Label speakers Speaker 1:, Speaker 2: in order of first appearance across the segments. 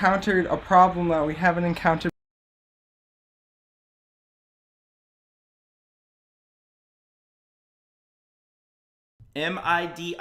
Speaker 1: encountered a problem that we haven't encountered.
Speaker 2: MIDI.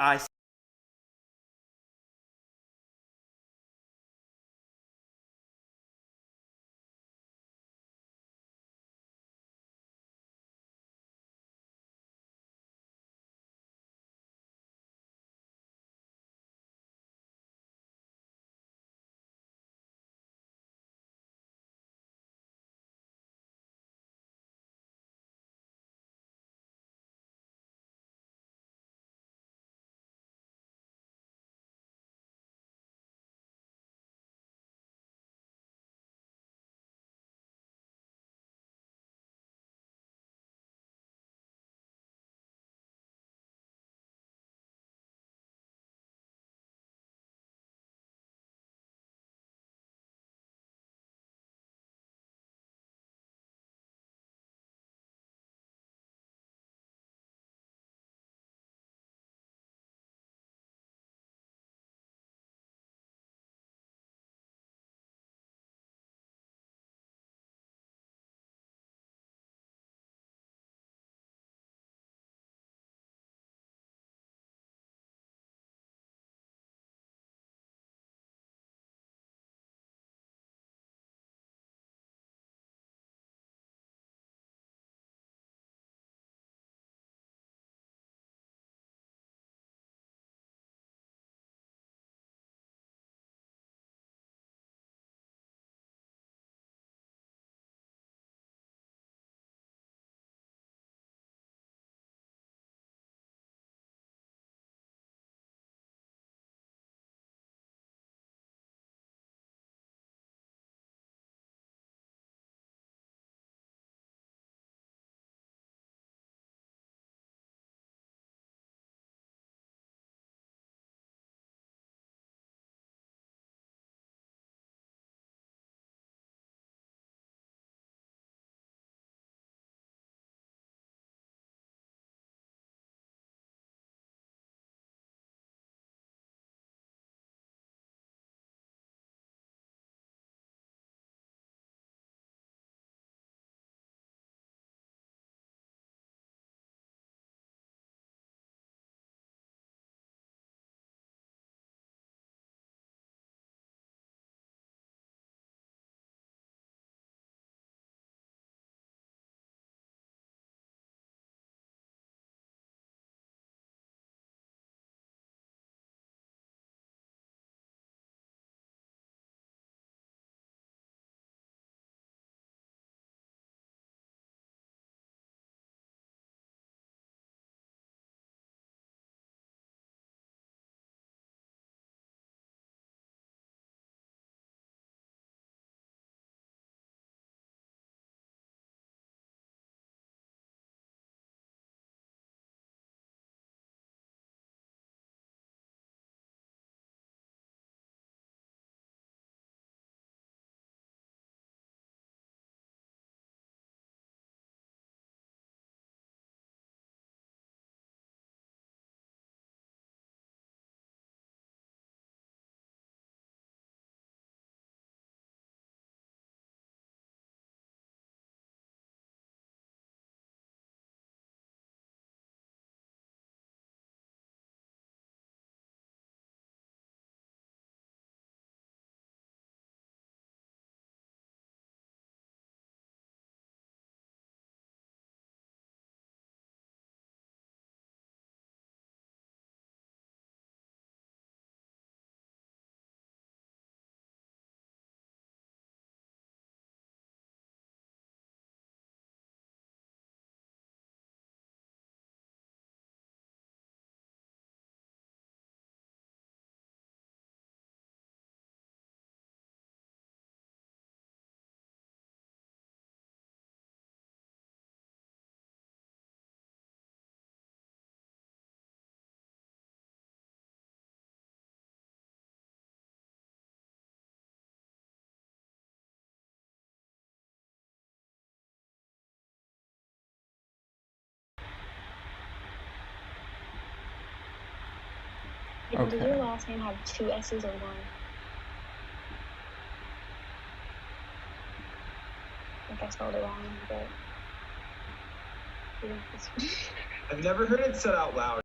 Speaker 1: Okay.
Speaker 3: Does your last name have two S's or one?
Speaker 2: think I spelled it wrong, but yeah,
Speaker 3: I've never heard it said out loud.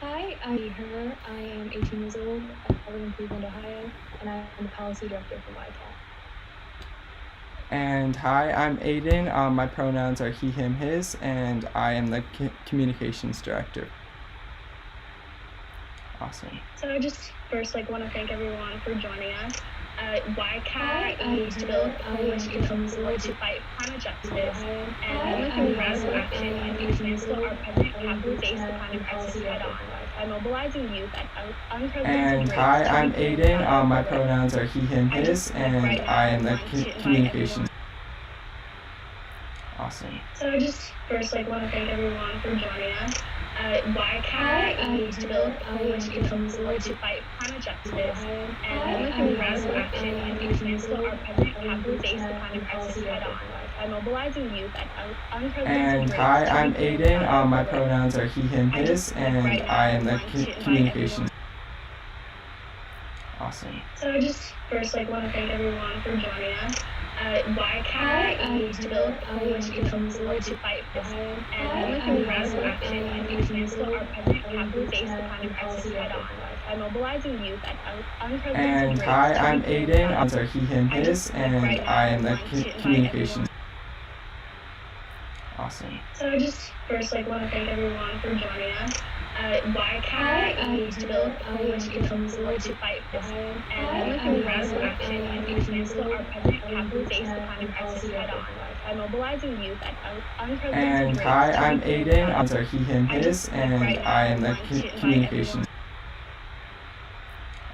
Speaker 2: Hi, I'm her. I am 18 years old. I live in Cleveland, Ohio, and I'm the Policy Director for YCAT.
Speaker 1: And hi, I'm Aidan. My pronouns are he, him, his, and I am the Communications Director. Awesome.
Speaker 2: So I just first want to thank everyone for joining us. YCAT used to build a coalition of people to fight climate justice, and we through radical action and cancel our present capital-based climate crisis head-on by mobilizing youth at unprecedented
Speaker 1: And hi, I'm Aidan. My pronouns are he, him, his, and I am the Communications. Awesome.
Speaker 2: So I just first want to thank everyone for joining us. YCAT aims to build a coalition to fight climate justice, and we through radical action and dismantle our present capital-based climate crisis head-on by mobilizing youth at unprecedented
Speaker 1: And
Speaker 2: rates.
Speaker 1: hi, I'm Aidan. My pronouns are he, him, his, and I am the communications. Awesome.
Speaker 2: So I just first want to thank everyone for joining us. YCAT aims to build a coalition to fight this, and we through radical action and dismantle our present capital-based climate crisis head-on by mobilizing youth at unprecedented
Speaker 1: And
Speaker 2: rates.
Speaker 1: hi, I'm Aidan. Are he, him, his, and I am the communications. Awesome.
Speaker 2: So I just first want to thank everyone for joining us. YCAT aims to build a coalition to fight this, and we through radical action and dismantle our present capital-based climate crisis head-on by mobilizing youth at unprecedented
Speaker 1: And
Speaker 2: rates.
Speaker 1: hi, I'm Aidan. Are he, him, his, and I am the communications.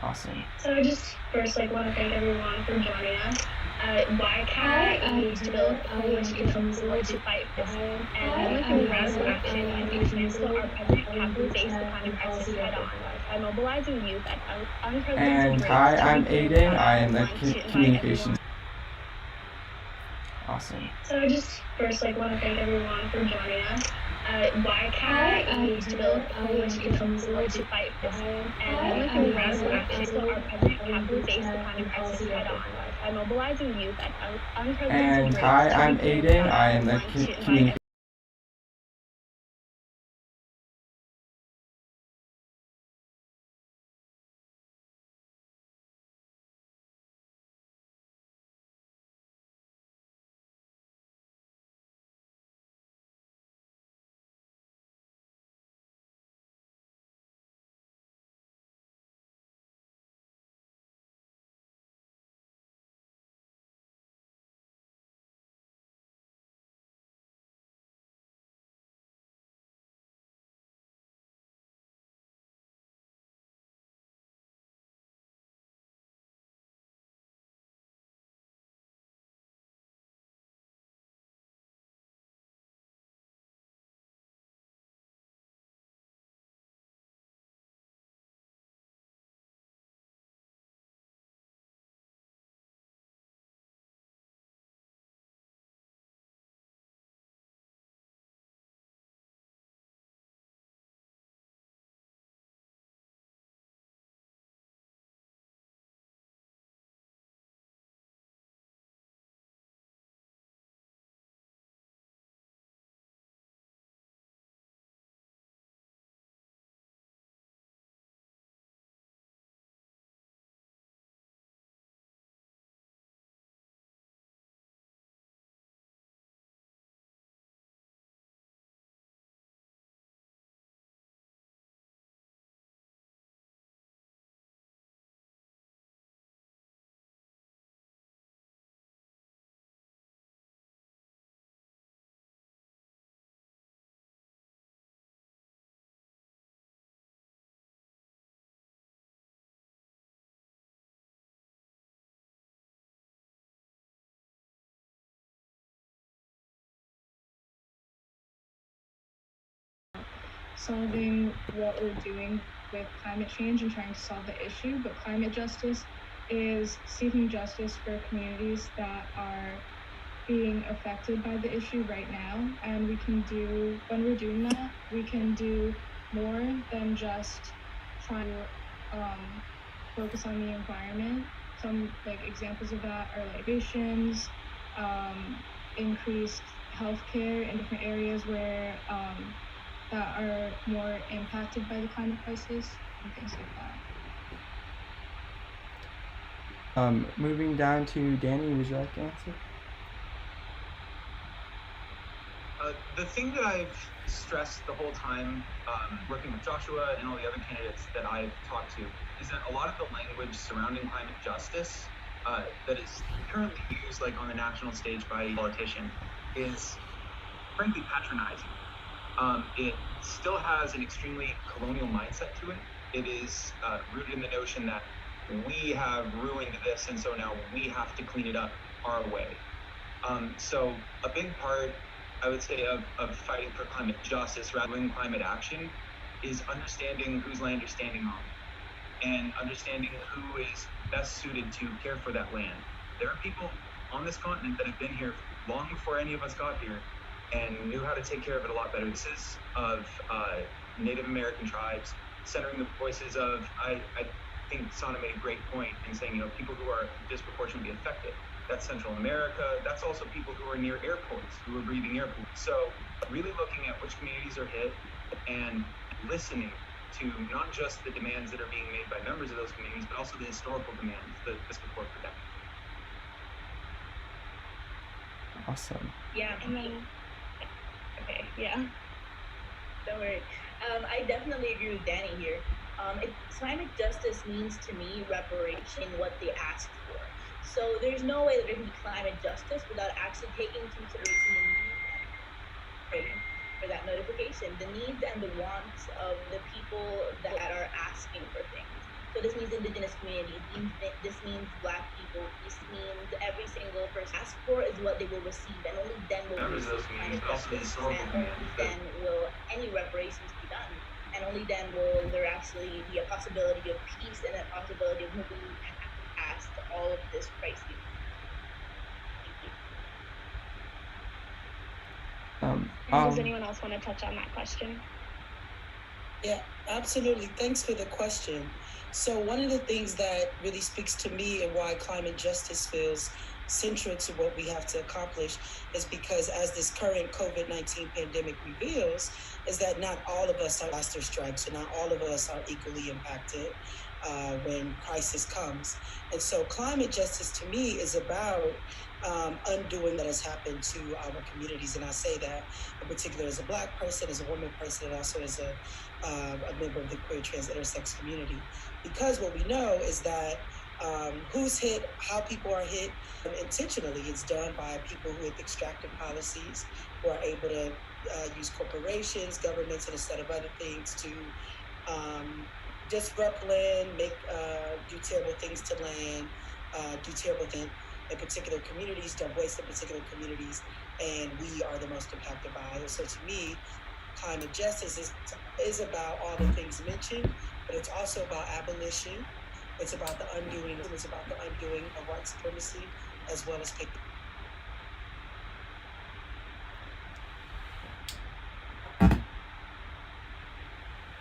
Speaker 1: Awesome.
Speaker 2: So I just first want to thank everyone for joining us. YCAT aims to build a coalition to fight this, and we through radical action and dismantle our present capital-based climate crisis head-on by mobilizing youth at unprecedented
Speaker 1: And
Speaker 2: rates.
Speaker 1: hi, I'm Aidan. I am the communications. Awesome.
Speaker 2: So I just first want to thank everyone for joining us. YCAT aims to build a coalition to fight this, and we through radical action our present capital-based climate crisis head-on by mobilizing youth at unprecedented
Speaker 1: And
Speaker 2: rates.
Speaker 1: hi, I'm Aidan. I am the communications.
Speaker 4: solving what we're doing with climate change and trying to solve the issue, but climate justice is seeking justice for communities that are being affected by the issue right now. And when we're doing that, we can do more than just try to focus on the environment. Some examples of that are emissions, increased healthcare in different areas where that are more impacted by the climate crisis and things like that.
Speaker 1: Moving down to Danny, would you like to answer?
Speaker 3: The thing that I've stressed the whole time working with Joshua and all the other candidates that I've talked to is that a lot of the language surrounding climate justice that is currently used on the national stage by a politician is frankly patronizing. It still has an extremely colonial mindset to it. It is rooted in the notion that we have ruined this, and so now we have to clean it up our way. So a big part, I would say, of fighting for climate justice rather than climate action is understanding whose land you're standing on and understanding who is best suited to care for that land. There are people on this continent that have been here long before any of us got here and knew how to take care of it a lot better. This is of Native American tribes, centering the voices of, I think Sana made a great point in saying, people who are disproportionately affected. That's Central America. That's also people who are near airports, who are breathing air pollution. So really looking at which communities are hit and listening to not just the demands that are being made by members of those communities, but also the historical demands that this report protects.
Speaker 1: Awesome.
Speaker 2: Yeah. Okay. Yeah. Don't worry. I definitely agree with Danny here. Climate justice means to me reparation, what they asked for. So there's no way that there can be climate justice without actually taking into consideration the needs and for that notification, the needs and the wants of the people that are asking for things. So this means indigenous communities, this means Black people, this means every single person asked for is what they will receive, and only then will we receive climate justice, and only then will any reparations be done, and only then will there actually be a possibility of peace and a possibility of moving past all of this crisis.
Speaker 5: Does anyone else want to touch on that question?
Speaker 6: Yeah, absolutely. Thanks for the question. So one of the things that really speaks to me and why climate justice feels central to what we have to accomplish is because, as this current COVID-19 pandemic reveals, is that not all of us are disaster strikes, and not all of us are equally impacted when crisis comes. And so climate justice to me is about undoing that has happened to our communities. And I say that in particular as a Black person, as a woman person, and also as a member of the queer, trans, intersex community. Because what we know is that who's hit, how people are hit intentionally. It's done by people who have extractive policies, who are able to use corporations, governments, and a set of other things to disrupt land, do terrible things to land, do terrible things in particular communities, don't waste in particular communities, and we are the most impacted by it. So to me, climate justice is about all the things mentioned, but it's also about abolition. It's about the undoing. It's about the undoing of white supremacy, as well as people.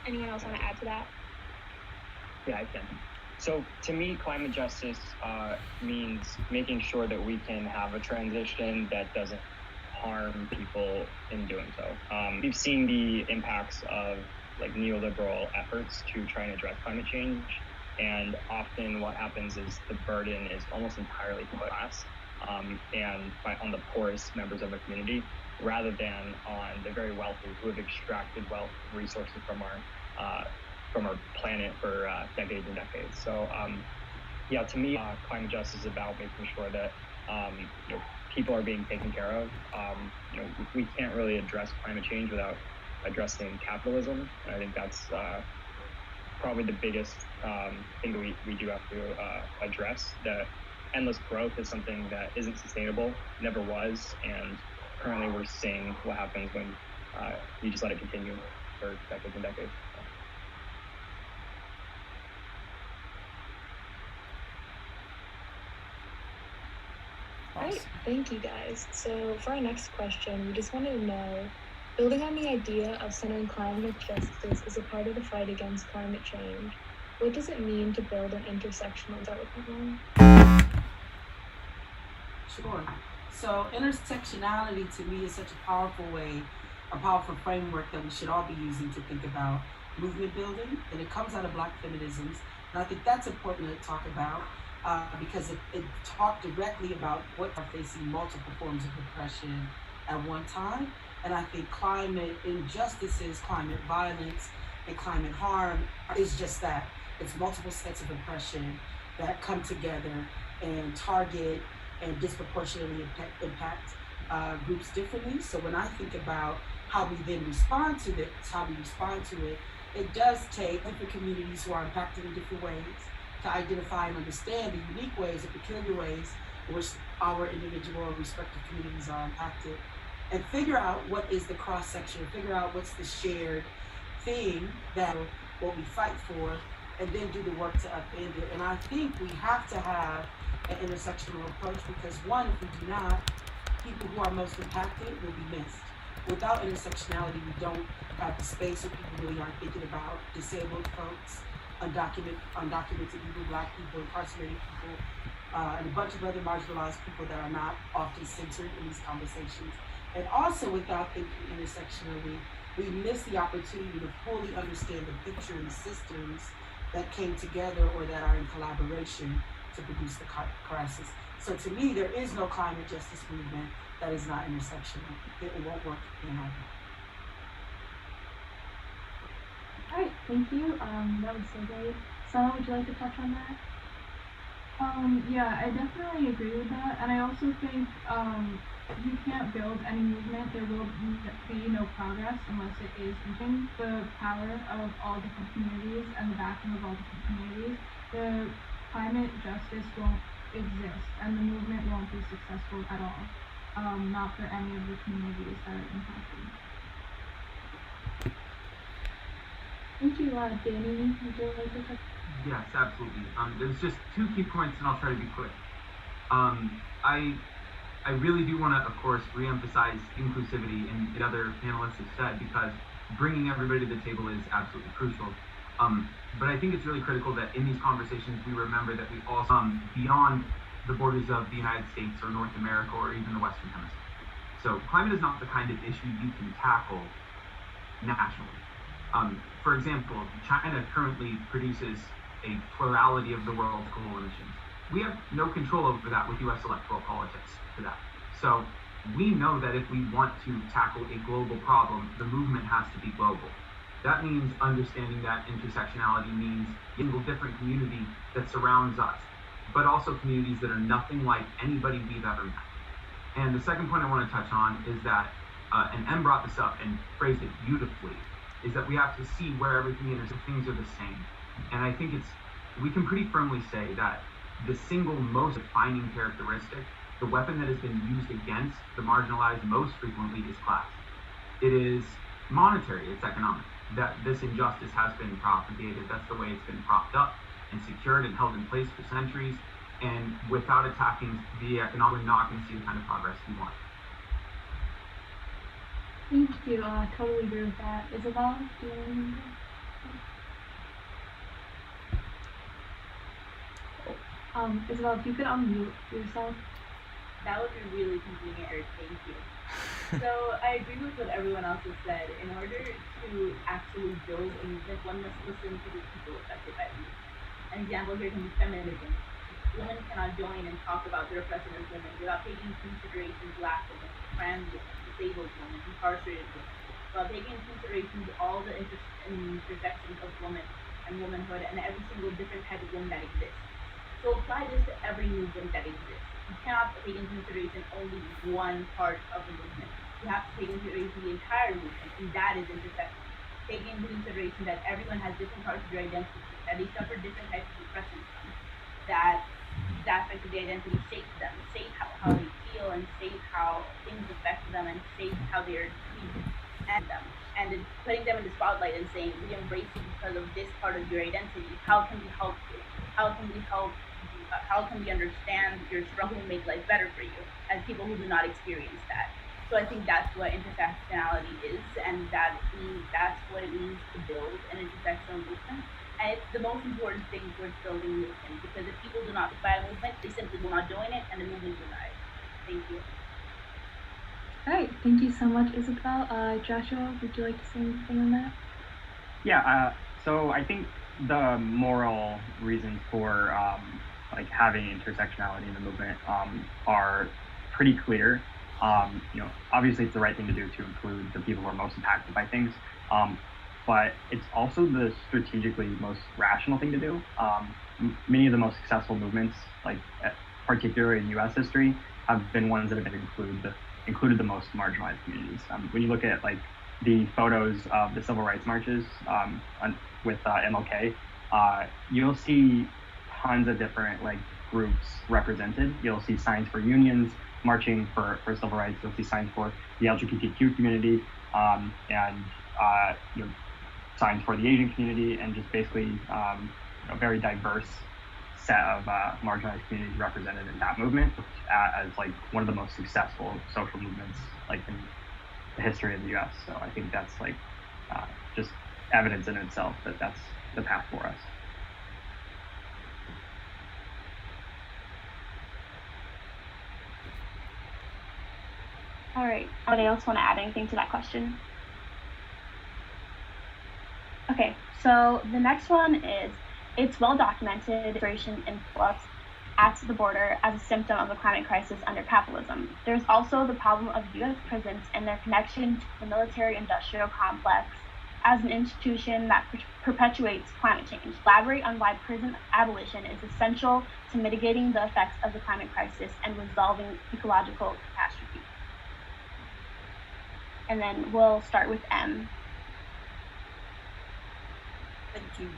Speaker 5: Anyone else want to add to that?
Speaker 7: Yeah, I can. So to me, climate justice means making sure that we can have a transition that doesn't harm people in doing so. We've seen the impacts of neoliberal efforts to try and address climate change, and often what happens is the burden is almost entirely put on on the poorest members of a community, rather than on the very wealthy who have extracted wealth resources from our planet for decades and decades. So to me, climate justice is about making sure that people are being taken care of. We can't really address climate change without addressing capitalism, and I think that's probably the biggest thing that we do have to address. That endless growth is something that isn't sustainable, never was, and currently we're seeing what happens when you just let it continue for decades and decades.
Speaker 5: Great, thank you guys. So for our next question, we just wanted to know, building on the idea of centering climate justice as a part of the fight against climate change, what does it mean to build an intersectional development?
Speaker 8: Sure. So intersectionality to me is such a powerful way, a powerful framework that we should all be using to think about movement building, and it comes out of Black feminisms. And I think that's important to talk about because it talked directly about what are facing multiple forms of oppression at one time. And I think climate injustices, climate violence, and climate harm is just that. It's multiple sets of oppression that come together and target and disproportionately impact groups differently. So when I think about how we then respond to this, it does take different communities who are impacted in different ways to identify and understand the unique ways, the peculiar ways in which our individual and respective communities are impacted. and figure out what is the cross section, figure out what's the shared thing that what we fight for, and then do the work to upend it. And I think we have to have an intersectional approach because one, if we do not, people who are most impacted will be missed. Without intersectionality, we don't have the space where people really aren't thinking about disabled folks, undocumented people, Black people, incarcerated people, and a bunch of other marginalized people that are not often centered in these conversations. And also without thinking intersectionally, we miss the opportunity to fully understand the picture and the systems that came together or that are in collaboration to produce the crisis. So to me, there is no climate justice movement that is not intersectional. It won't work, it can't happen.
Speaker 9: All right, thank you. That was so great. Sana, would you like to touch on that?
Speaker 4: Yeah, I definitely agree with that. And I also think you can't build any movement. There will be no progress unless it is using the power of all different communities and the backing of all different communities. The climate justice won't exist and the movement won't be successful at all. Not for any of the communities that are impacted.
Speaker 9: Thank you, Danny. Would you like to touch?
Speaker 10: Yes, absolutely. There's just 2 key points, and I'll try to be quick. I really do want to, of course, reemphasize inclusivity and what other panelists have said, because bringing everybody to the table is absolutely crucial. But I think it's really critical that in these conversations we remember that we also beyond the borders of the United States or North America or even the Western Hemisphere. So climate is not the kind of issue you can tackle nationally. For example, China currently produces a plurality of the world's global emissions. We have no control over that with US electoral politics for that. So we know that if we want to tackle a global problem, the movement has to be global. That means understanding that intersectionality means a single different community that surrounds us, but also communities that are nothing like anybody we've ever met. And the second point I want to touch on is that, and Em brought this up and phrased it beautifully, is that we have to see where everything intersects. Things are the same. And I think we can pretty firmly say that the single most defining characteristic, the weapon that has been used against the marginalized most frequently, is class. It is monetary, it's economic. That this injustice has been propagated, that's the way it's been propped up and secured and held in place for centuries. And without attacking the economic, we're not going to see the kind of progress we want.
Speaker 9: Thank you. Totally agree with that. Isabel, do you want to? Isabel, if you could unmute yourself.
Speaker 11: That would be really convenient. Thank you. So I agree with what everyone else has said. In order to actually build a movement, one must listen to the people affected by the movement. An example here can be feminism. Women cannot join and talk about their oppression as women without taking into consideration Black women, trans women, disabled women, incarcerated women, while taking into consideration all the intersections of woman and womanhood and every single different type of woman that exists. So apply this to every movement that exists. You cannot take into consideration only one part of the movement. You have to take into consideration the entire movement, and that is intersection. Taking into consideration that everyone has different parts of their identity, that they suffer different types of oppression from, that aspects of the identity shape them, shape how they feel, and shape how things affect them, and shape how they are treated and them. And then putting them in the spotlight and saying, we embrace you because of this part of your identity. How can we help you? How can we help you? How can we understand your struggle and make life better for you as people who do not experience that? So I think that's what intersectionality is, and that's what it means to build an intersectional movement. And it's the most important thing towards building movement, because if people do not buy a movement, they simply will not join it, and the movement will die. Thank you.
Speaker 9: All right, thank you so much, Isabel. Joshua, would you like to say anything on that?
Speaker 7: Yeah, so I think the moral reasons for like having intersectionality in the movement are pretty clear. Obviously it's the right thing to do to include the people who are most impacted by things, but it's also the strategically most rational thing to do. Many of the most successful movements, like particularly in U.S. history, have been ones that have been included the most marginalized communities. When you look at like the photos of the civil rights marches with MLK, you'll see tons of different like groups represented. You'll see signs for unions, marching for civil rights. You'll see signs for the LGBTQ community, and signs for the Asian community, and just basically a very diverse set of marginalized communities represented in that movement as like one of the most successful social movements like in the history of the U.S. So I think that's like just evidence in itself that that's the path for us.
Speaker 2: All right. Anybody else want to add anything to that question? Okay, so the next one is, it's well documented immigration influx at the border as a symptom of the climate crisis under capitalism. There's also the problem of U.S. prisons and their connection to the military-industrial complex as an institution that perpetuates climate change. Elaborate on why prison abolition is essential to mitigating the effects of the climate crisis and resolving ecological catastrophe. And then we'll start with M.
Speaker 8: Thank you.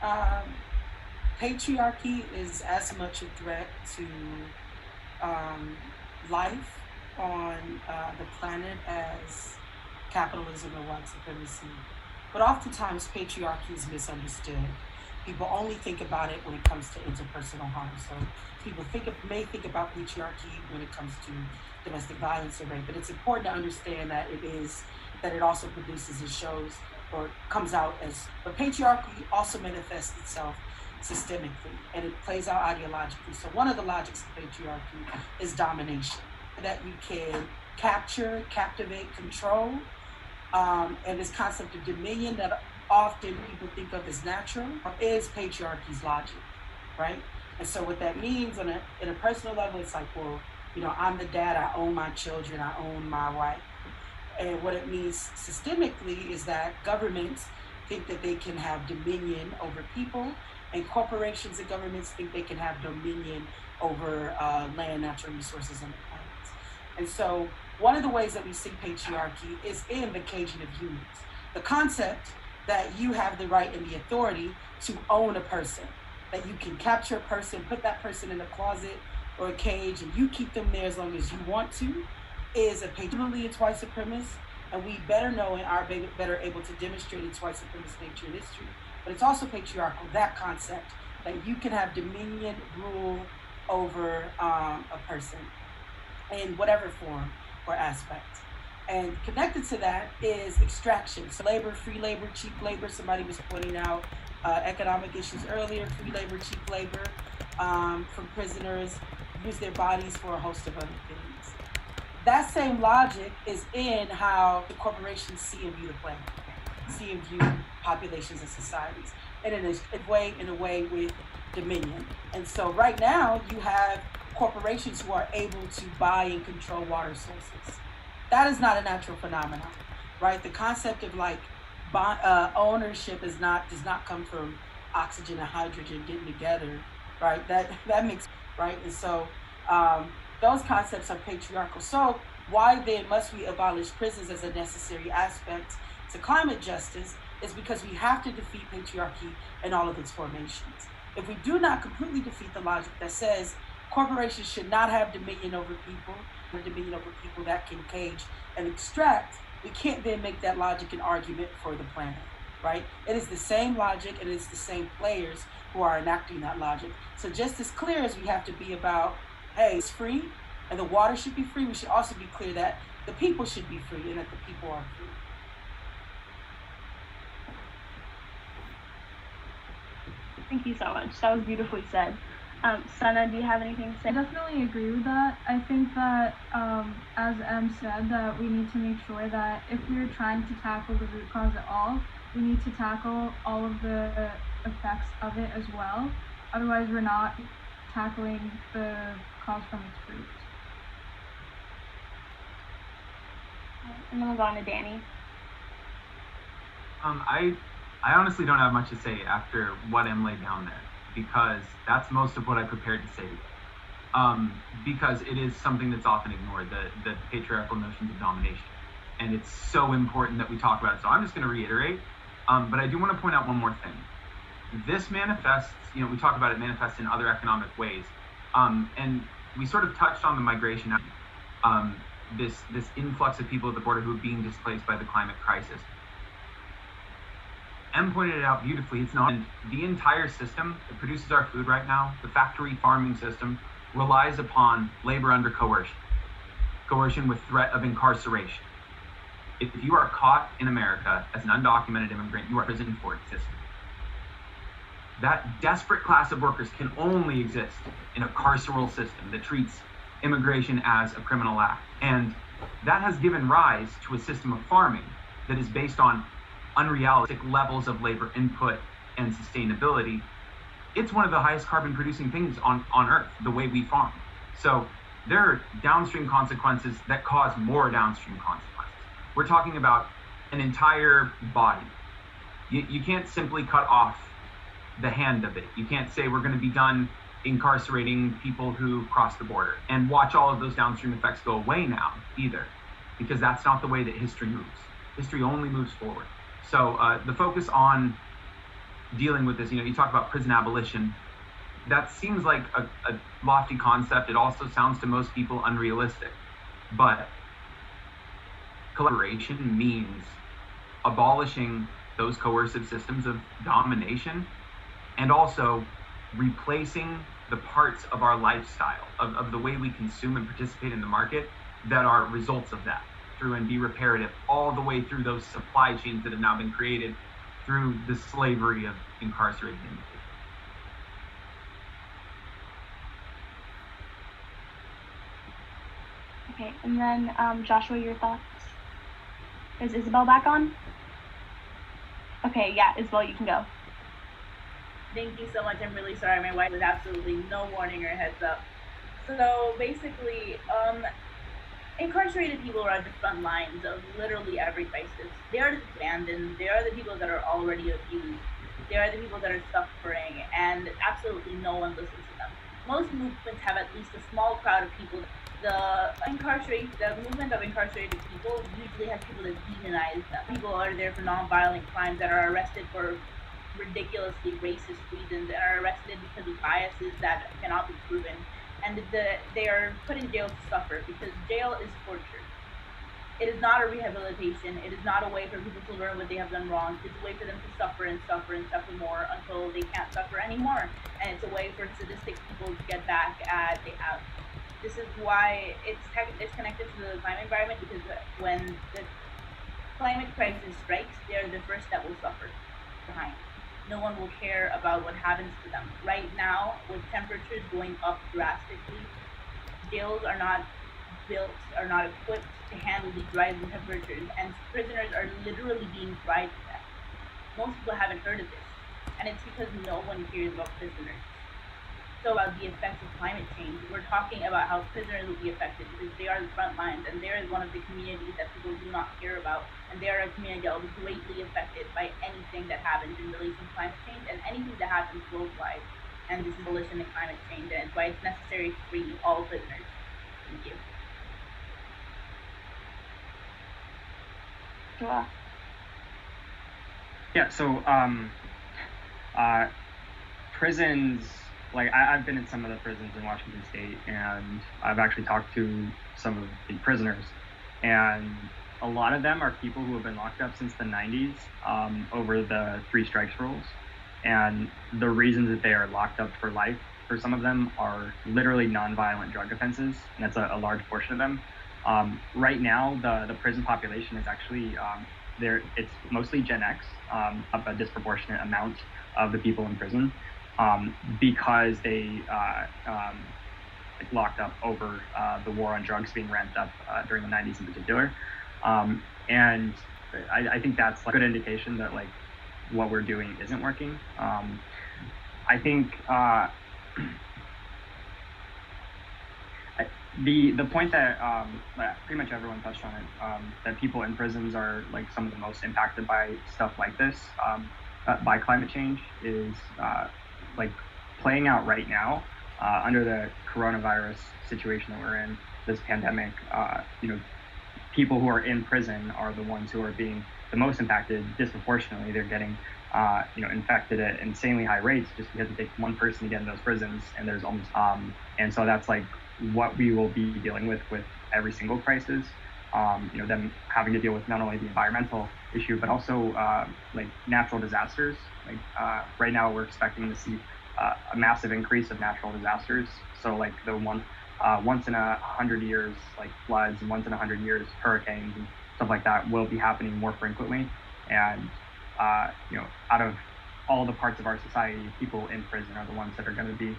Speaker 8: Patriarchy is as much a threat to life on the planet as capitalism or white supremacy. But oftentimes patriarchy is misunderstood. People only think about it when it comes to interpersonal harm. So people may think about patriarchy when it comes to domestic violence or rape, but it's important to understand that it also produces and shows or comes out as, but patriarchy also manifests itself systemically, and it plays out ideologically. So one of the logics of patriarchy is domination, that you can capture, captivate, control, and this concept of dominion that often people think of as natural is patriarchy's logic, right? And so what that means in a personal level, it's like, well, I'm the dad, I own my children, I own my wife. And what it means systemically is that governments think that they can have dominion over people, and corporations and governments think they can have dominion over land, natural resources, and the planets. And so one of the ways that we see patriarchy is in the caging of humans. The concept that you have the right and the authority to own a person, that you can capture a person, put that person in a closet or a cage, and you keep them there as long as you want to, is a patriarchy. It's white supremacist, and we better know and are better able to demonstrate its white supremacist nature in history. But it's also patriarchal, that concept that you can have dominion, rule over a person in whatever form or aspect. And connected to that is extraction. So labor, free labor, cheap labor. Somebody was pointing out economic issues earlier, free labor, cheap labor, from prisoners, use their bodies for a host of other things. That same logic is in how the corporations see and view the planet, see and view populations and societies, and in a way with dominion. And so right now you have corporations who are able to buy and control water sources. That is not a natural phenomenon, right? The concept of ownership does not come from oxygen and hydrogen getting together, right? That makes, right? And so those concepts are patriarchal. So why then must we abolish prisons as a necessary aspect to climate justice is because we have to defeat patriarchy in all of its formations. If we do not completely defeat the logic that says corporations should not have dominion over people, or dominion over people that can cage and extract, we can't then make that logic an argument for the planet, right? It is the same logic and it's the same players who are enacting that logic. So just as clear as we have to be about, hey, it's free and the water should be free, we should also be clear that the people should be free and that the people are free.
Speaker 2: Thank you so much. That was beautifully said. Sana, do you have anything to say?
Speaker 9: I definitely agree with that. I think that, as Em said, that we need to make sure that if we're trying to tackle the root cause at all, we need to tackle all of the effects of it as well. Otherwise, we're not tackling the cause from its roots.
Speaker 2: And then we'll go on to Danny.
Speaker 10: I honestly don't have much to say after what Em laid down there, because that's most of what I prepared to say today. Because it is something that's often ignored, the patriarchal notions of domination. And it's so important that we talk about it. So I'm just going to reiterate, but I do want to point out one more thing. This manifests, we talk about it manifests in other economic ways. And we sort of touched on the migration. this influx of people at the border who are being displaced by the climate crisis. Em pointed it out beautifully. It's not, and the entire system that produces our food right now, the factory farming system, relies upon labor under coercion with threat of incarceration. If you are caught in America as an undocumented immigrant, you are in prison for existing. That desperate class of workers can only exist in a carceral system that treats immigration as a criminal act. And that has given rise to a system of farming that is based on unrealistic levels of labor input and sustainability. It's one of the highest carbon producing things on Earth, the way we farm. So there are downstream consequences that cause more downstream consequences. We're talking about an entire body. You can't simply cut off the hand of it. You can't say we're going to be done incarcerating people who cross the border and watch all of those downstream effects go away now either, because that's not the way that history moves. History only moves forward. So the focus on dealing with this, you talk about prison abolition, that seems like a lofty concept. It also sounds to most people unrealistic, but collaboration means abolishing those coercive systems of domination and also replacing the parts of our lifestyle, of the way we consume and participate in the market that are results of that, through and be reparative all the way through those supply chains that have now been created through the slavery of incarcerated individuals.
Speaker 12: Okay, and then Joshua, your thoughts? Is Isabel back on? Okay, yeah, Isabel, you can go.
Speaker 11: Thank you so much. I'm really sorry. My wife was absolutely no warning or heads up. So basically, incarcerated people are at the front lines of literally every crisis. They are the abandoned. They are the people that are already abused. They are the people that are suffering, and absolutely no one listens to them. Most movements have at least a small crowd of people. The movement of incarcerated people usually has people that demonize them. People are there for non-violent crimes that are arrested for ridiculously racist reasons and are arrested because of biases that cannot be proven, and they are put in jail to suffer, because jail is torture. It is not a rehabilitation. It is not a way for people to learn what they have done wrong. It's a way for them to suffer and suffer and suffer more until they can't suffer anymore, and it's a way for sadistic people to get back at they have. This is why it's connected to the climate environment, because when the climate crisis strikes, they're the first that will suffer behind. No one will care about what happens to them. Right now, with temperatures going up drastically, jails are not equipped to handle these rising temperatures, and prisoners are literally being fried to death. Most people haven't heard of this, and it's because no one cares about prisoners. So about the effects of climate change, we're talking about how prisoners will be affected because they are the front lines, and they are one of the communities that people do not care about, and they are a community that will be greatly affected by anything that happens in relation to climate change and anything that happens worldwide. And this is abolition of climate change, and it's why it's necessary to free all prisoners. Thank you.
Speaker 12: Joa.
Speaker 7: Yeah, so prisons, like I've been in some of the prisons in Washington State, and I've actually talked to some of the prisoners, and a lot of them are people who have been locked up since the 90s over the 3 strikes rules. And the reasons that they are locked up for life for some of them are literally nonviolent drug offenses, and that's a large portion of them. Right now, the prison population is actually it's mostly Gen X, a disproportionate amount of the people in prison, because they locked up over the war on drugs being ramped up during the 90s in particular. And I think that's a good indication that what we're doing isn't working. I think the point that pretty much everyone touched on it, that people in prisons are some of the most impacted by stuff like this, by climate change, is playing out right now under the coronavirus situation that we're in, this pandemic. People who are in prison are the ones who are being the most impacted disproportionately. They're getting infected at insanely high rates just because it takes one person to get in those prisons, and there's almost and so that's
Speaker 13: what we will be dealing with every single crisis. Them having to deal with not only the environmental issue, but also like natural disasters. Like right now, we're expecting to see a massive increase of natural disasters. So like the once in 100 years, like floods, and once in 100 years, hurricanes and stuff like that will be happening more frequently. And out of all the parts of our society, people in prison are the ones that are going to be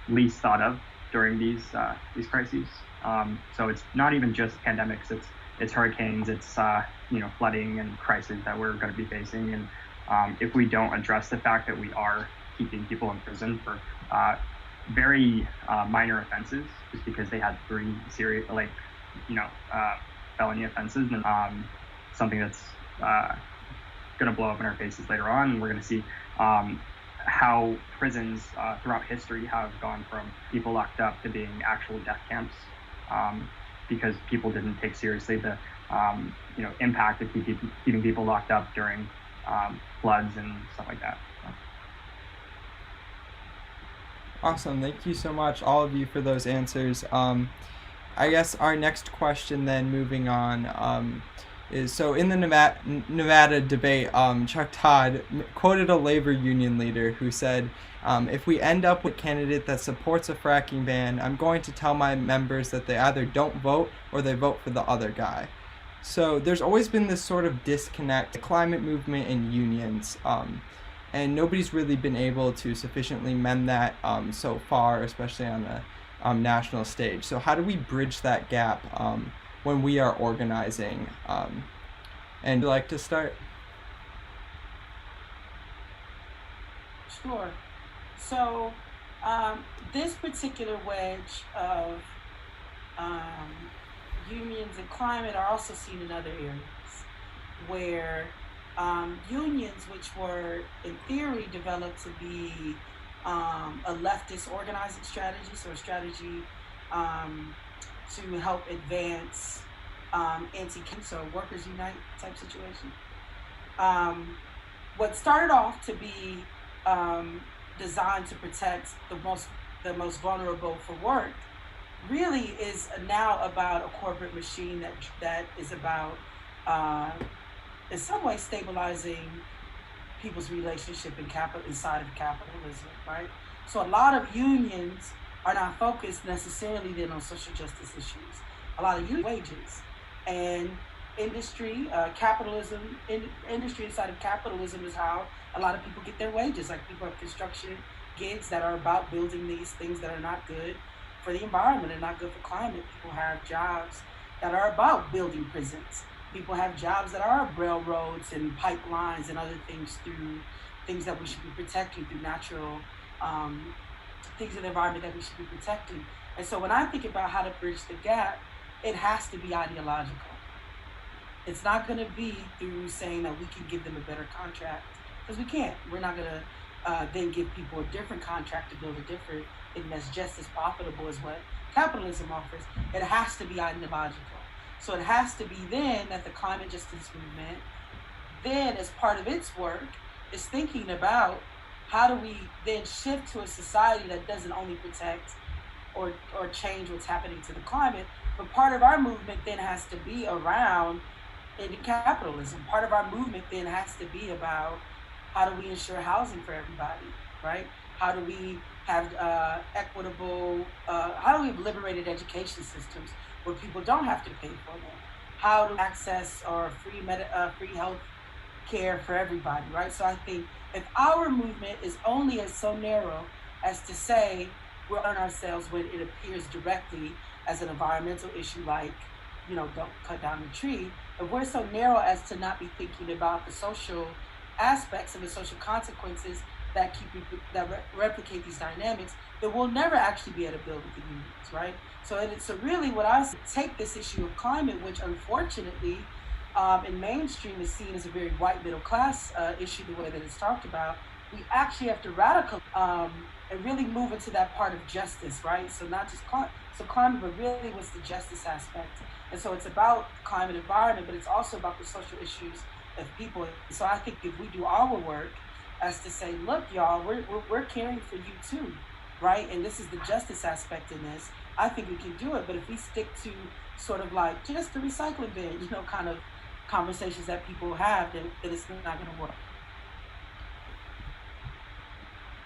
Speaker 13: least thought of during these crises. So it's not even just pandemics; it's hurricanes, it's flooding and crises that we're going to be facing. And if we don't address the fact that we are keeping people in prison for very minor offenses, just because they had 3 serious felony offenses, and something that's going to blow up in our faces later on. And we're going to see how prisons throughout history have gone from people locked up to being actual death camps, because people didn't take seriously the impact of keeping people locked up during floods and stuff like that.
Speaker 1: Awesome. Thank you so much, all of you, for those answers. I guess our next question then, moving on, is, so in the Nevada debate, Chuck Todd quoted a labor union leader who said, if we end up with a candidate that supports a fracking ban, I'm going to tell my members that they either don't vote or they vote for the other guy. So there's always been this sort of disconnect, the climate movement and unions, and nobody's really been able to sufficiently mend that so far, especially on the national stage. So how do we bridge that gap when we are organizing? And would you like to start?
Speaker 8: Sure. So this particular wedge of unions and climate are also seen in other areas where unions, which were in theory developed to be a leftist organizing strategy, so a strategy to help advance so workers unite type situation. What started off to be designed to protect the most vulnerable for work really is now about a corporate machine that is about in some way stabilizing people's relationship inside of capitalism, right? So a lot of unions are not focused necessarily then on social justice issues. A lot of wages and industry, capitalism, industry inside of capitalism is how a lot of people get their wages. Like people have construction gigs that are about building these things that are not good for the environment and not good for climate. People have jobs that are about building prisons. People have jobs that are railroads and pipelines and other things through things that we should be protecting through natural things in the environment that we should be protecting. And so when I think about how to bridge the gap, it has to be ideological. It's not going to be through saying that we can give them a better contract, because we can't. We're not going to then give people a different contract to build a different thing that's just as profitable as what capitalism offers. It has to be ideological. So it has to be then that the climate justice movement, then as part of its work, is thinking about how do we then shift to a society that doesn't only protect or change what's happening to the climate, but part of our movement then has to be around capitalism. Part of our movement then has to be about how do we ensure housing for everybody, right? How do we have equitable, how do we have liberated education systems where people don't have to pay for them? How to access or free health care for everybody, right? So I think if our movement is only as so narrow as to say we're on ourselves when it appears directly as an environmental issue, like, don't cut down the tree, if we're so narrow as to not be thinking about the social aspects and the social consequences that replicate these dynamics, then we'll never actually be able to build with the unions, right? So really what I say, take this issue of climate, which unfortunately in mainstream is seen as a very white middle class issue, the way that it's talked about, we actually have to radical and really move into that part of justice, right? So not just climate, but really what's the justice aspect. And so it's about climate environment, but it's also about the social issues of people. So I think if we do our work as to say, look, y'all, we're caring for you too, right? And this is the justice aspect in this. I think we can do it, but if we stick to sort of like just the recycling bin, you know, kind of conversations that people have, then it's not going to work.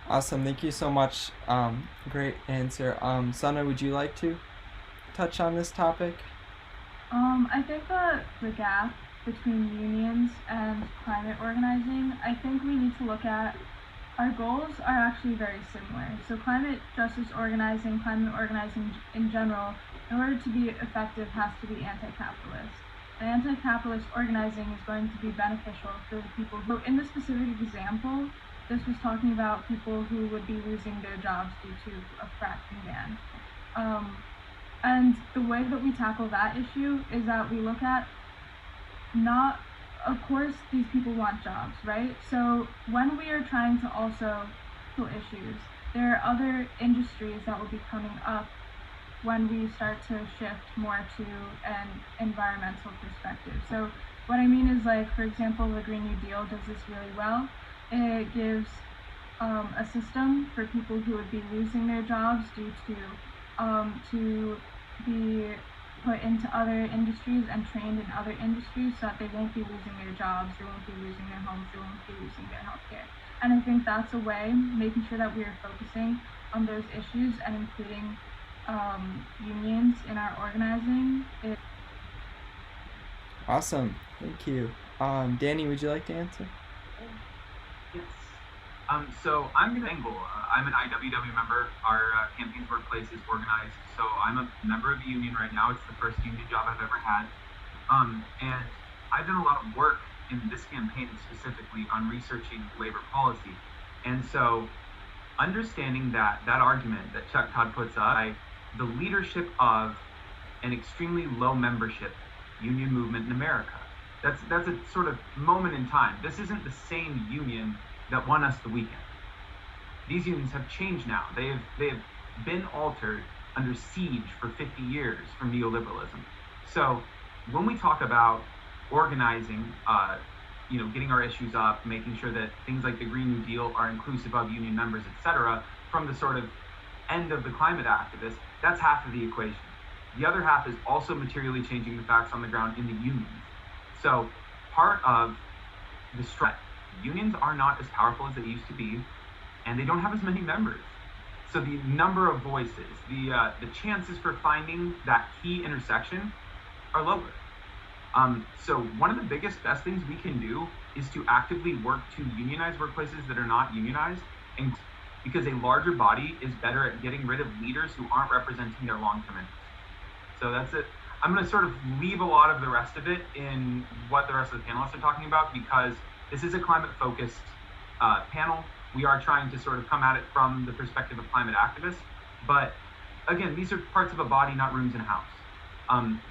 Speaker 1: Awesome, thank you so much. Great answer. Sana, would you like to touch on this topic?
Speaker 9: I think that the gap between unions and climate organizing, I think we need to look at, our goals are actually very similar. So climate justice organizing, climate organizing in general, in order to be effective, has to be anti-capitalist. And anti-capitalist organizing is going to be beneficial for the people who, in the specific example, this was talking about people who would be losing their jobs due to a fracking ban. And the way that we tackle that issue is that we look at of course, these people want jobs, right? So when we are trying to also tackle issues, there are other industries that will be coming up when we start to shift more to an environmental perspective. So what I mean is, like, for example, the Green New Deal does this really well. It gives a system for people who would be losing their jobs due to be put into other industries and trained in other industries so that they won't be losing their jobs, they won't be losing their homes, they won't be losing their healthcare. And I think that's a way, making sure that we are focusing on those issues and including unions in our organizing.
Speaker 1: Awesome, thank you. Danny, would you like to answer?
Speaker 10: Yes. So I'm going to angle. I'm an IWW member. Our campaign's workplace is organized. So I'm a member of the union right now. It's the first union job I've ever had. And I've done a lot of work in this campaign specifically on researching labor policy. And so understanding that argument that Chuck Todd puts up, the leadership of an extremely low membership union movement in America. That's a sort of moment in time. This isn't the same union that won us the weekend. These unions have changed now. They have been altered, under siege for 50 years from neoliberalism. So when we talk about organizing, getting our issues up, making sure that things like the Green New Deal are inclusive of union members, etc., from the sort of end of the climate activists, that's half of the equation. The other half is also materially changing the facts on the ground in the unions. So part of the strike, unions are not as powerful as they used to be, and they don't have as many members. So the number of voices, the chances for finding that key intersection are lower. So one of the best things we can do is to actively work to unionize workplaces that are not unionized, and because a larger body is better at getting rid of leaders who aren't representing their long-term interests. So that's it. I'm going to sort of leave a lot of the rest of it in what the rest of the panelists are talking about, because this is a climate-focused panel. We are trying to sort of come at it from the perspective of climate activists. But again, these are parts of a body, not rooms in a house.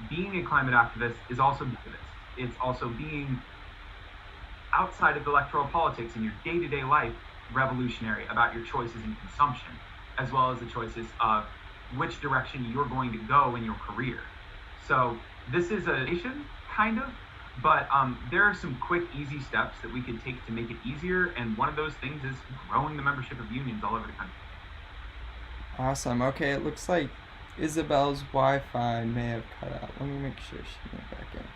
Speaker 10: Being a climate activist is also activist. It's also being outside of electoral politics in your day-to-day life, revolutionary about your choices in consumption, as well as the choices of which direction you're going to go in your career. So this is a nation, kind of, but there are some quick, easy steps that we could take to make it easier, and one of those things is growing the membership of unions all over the country.
Speaker 1: Awesome. Okay, it looks like Isabel's Wi-Fi may have cut out. Let me make sure she went back in.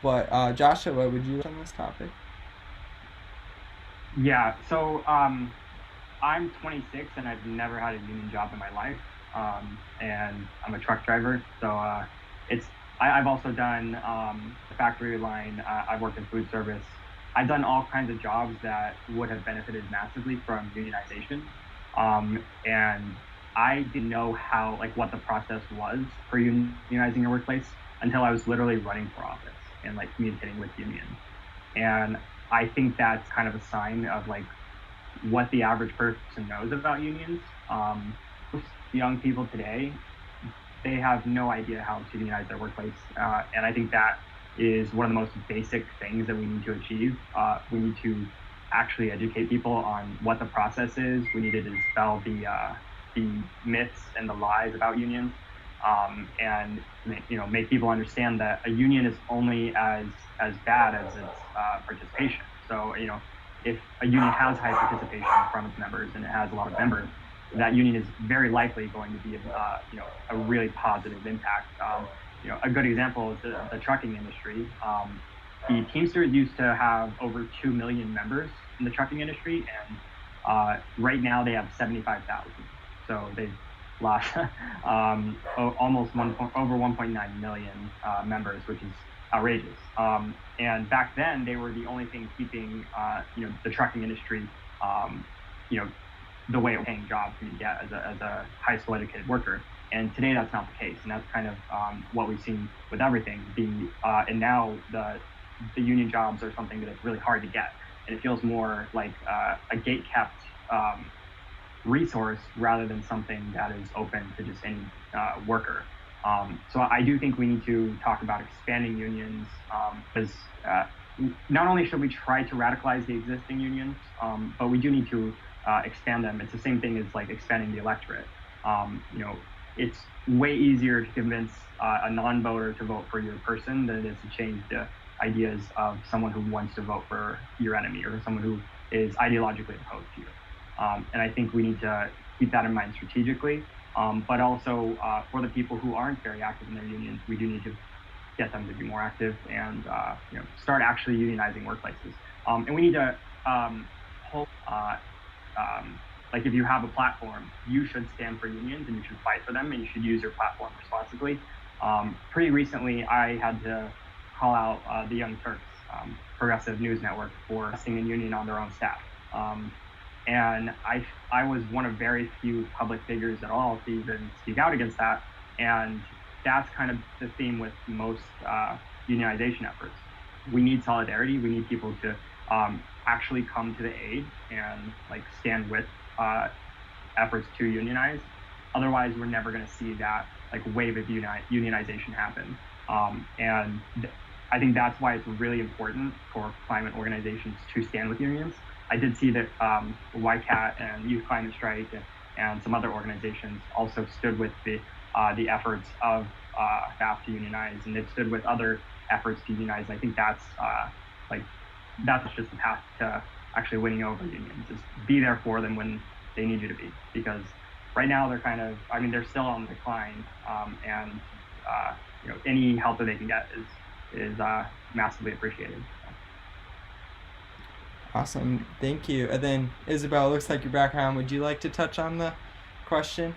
Speaker 1: But Joshua, would you on this topic?
Speaker 13: Yeah, so I'm 26 and I've never had a union job in my life, and I'm a truck driver. So I've also done the factory line. I've worked in food service. I've done all kinds of jobs that would have benefited massively from unionization, and I didn't know what the process was for unionizing your workplace until I was literally running for office and communicating with unions. And I think that's kind of a sign of what the average person knows about unions. Most young people today, they have no idea how to unionize their workplace. And I think that is one of the most basic things that we need to achieve. We need to actually educate people on what the process is. We need to dispel the myths and the lies about unions, and make people understand that a union is only as bad as its participation. So if a union has high participation from its members and it has a lot of members, that union is very likely going to be a really positive impact. A good example is the trucking industry. The Teamsters used to have over 2 million members in the trucking industry, and right now they have 75,000. So they've lost almost over 1.9 million members, which is outrageous. And back then, they were the only thing keeping the trucking industry the way of paying jobs you get as a high school educated worker. And today that's not the case, and that's kind of what we've seen with everything. And now the union jobs are something that is really hard to get, and it feels more like a gate-kept resource rather than something that is open to just any worker. So I do think we need to talk about expanding unions, because not only should we try to radicalize the existing unions, but we do need to expand them. It's the same thing as like expanding the electorate. It's way easier to convince a non-voter to vote for your person than it is to change the ideas of someone who wants to vote for your enemy or someone who is ideologically opposed to you. And I think we need to keep that in mind strategically, but also for the people who aren't very active in their unions, we do need to get them to be more active and start actually unionizing workplaces. And we need to hold, like if you have a platform, you should stand for unions and you should fight for them and you should use your platform responsibly. Pretty recently, I had to call out the Young Turks, progressive news network, for singing a union on their own staff. And I was one of very few public figures at all to even speak out against that. And that's kind of the theme with most unionization efforts. We need solidarity. We need people to actually come to the aid and like stand with efforts to unionize. Otherwise, we're never going to see that like wave of unionization happen. And I think that's why it's really important for climate organizations to stand with unions. I did see that YCAT and Youth Climate Strike and some other organizations also stood with the efforts of staff to unionize, and they've stood with other efforts to unionize. I think that's just the path to actually winning over unions, is be there for them when they need you to be. Because right now they're still on the decline, and any help that they can get is massively appreciated.
Speaker 1: Awesome, thank you. And then Isabel, looks like your background. Would you like to touch on the question?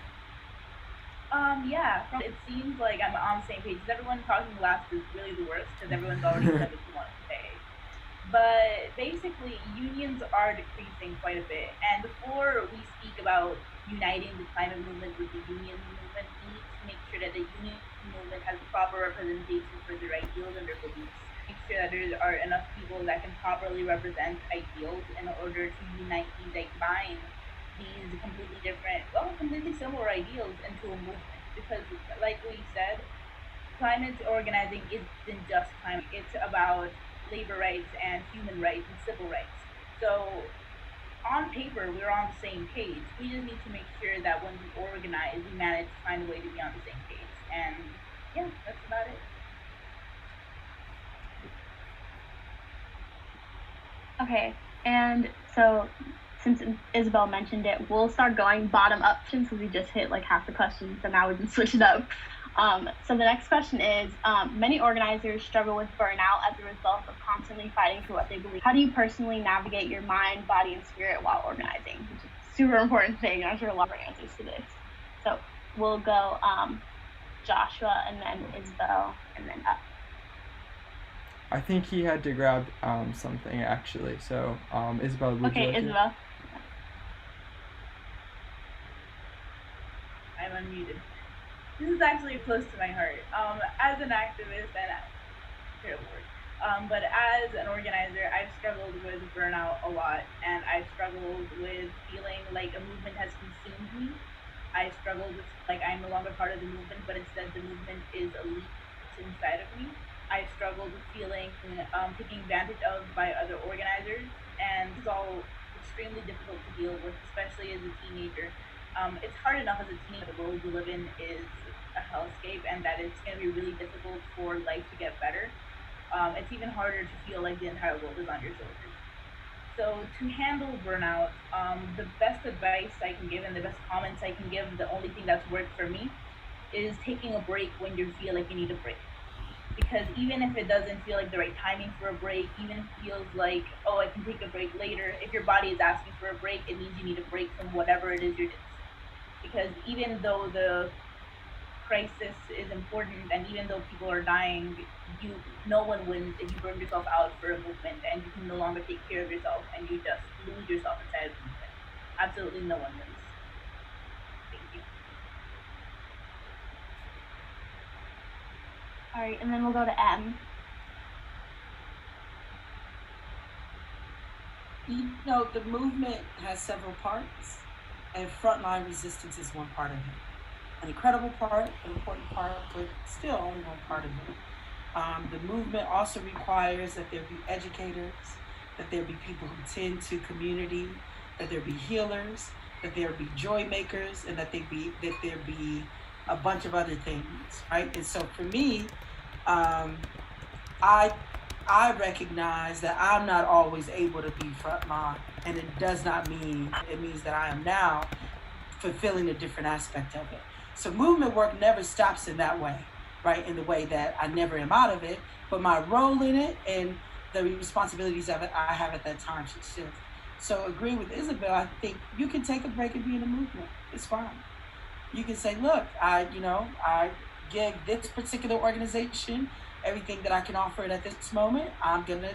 Speaker 11: Yeah, it seems like I'm on the same page. Everyone talking last is really the worst because everyone's already said what you want to say. But basically, unions are decreasing quite a bit. And before we speak about uniting the climate movement with the union movement, we need to make sure that the union movement has proper representation for their ideals and their beliefs. Make sure that there are enough people that can properly represent ideals in order to unite these, like combine these completely similar ideals into a movement. Because, like we said, climate organizing isn't just climate. It's about labor rights and human rights and civil rights. So on paper, we're on the same page. We just need to make sure that when we organize, we manage to find a way to be on the same page. And yeah, that's about it.
Speaker 12: Okay, and so since Isabel mentioned it, we'll start going bottom up since we just hit like half the questions, so now we can switch it up. So the next question is, many organizers struggle with burnout as a result of constantly fighting for what they believe. How do you personally navigate your mind, body, and spirit while organizing? Which is a super important thing. I'm sure a lot of answers to this. So we'll go Joshua and then Isabel and then up.
Speaker 1: I think he had to grab something actually. So Isabel, would you like
Speaker 12: Isabel.
Speaker 11: I'm unmuted. This is actually close to my heart. As an activist and terrible word, but as an organizer, I've struggled with burnout a lot, and I've struggled with feeling like a movement has consumed me. I've struggled with like I'm no longer part of the movement, but instead the movement is a leak inside of me. I've struggled with feeling taken advantage of by other organizers, and it's all extremely difficult to deal with, especially as a teenager. It's hard enough as a teenager. The world we live in is a hellscape, and that it's going to be really difficult for life to get better. It's even harder to feel like the entire world is on your shoulders. So to handle burnout, the best advice I can give and the best comments I can give, the only thing that's worked for me is taking a break when you feel like you need a break. Because even if it doesn't feel like the right timing for a break, even if it feels like, oh, I can take a break later, if your body is asking for a break, it means you need a break from whatever it is you're doing. Because even though the crisis is important and even though people are dying, no one wins if you burn yourself out for a movement and you can no longer take care of yourself and you just lose yourself inside of the movement. Absolutely no one wins. Thank you.
Speaker 12: All right, and then we'll go to M.
Speaker 8: You know, the movement has several parts, and frontline resistance is one part of it. An incredible part, an important part, but still only one part of it. The movement also requires that there be educators, that there be people who tend to community, that there be healers, that there be joy makers, and that there be a bunch of other things, right? And so for me, I recognize that I'm not always able to be frontline, and it does not mean, it means that I am now fulfilling a different aspect of it. So movement work never stops in that way, right? In the way that I never am out of it, but my role in it and the responsibilities of it I have at that time should shift. So agree with Isabel, I think you can take a break and be in a movement. It's fine. You can say, look, I give this particular organization everything that I can offer it at this moment. I'm gonna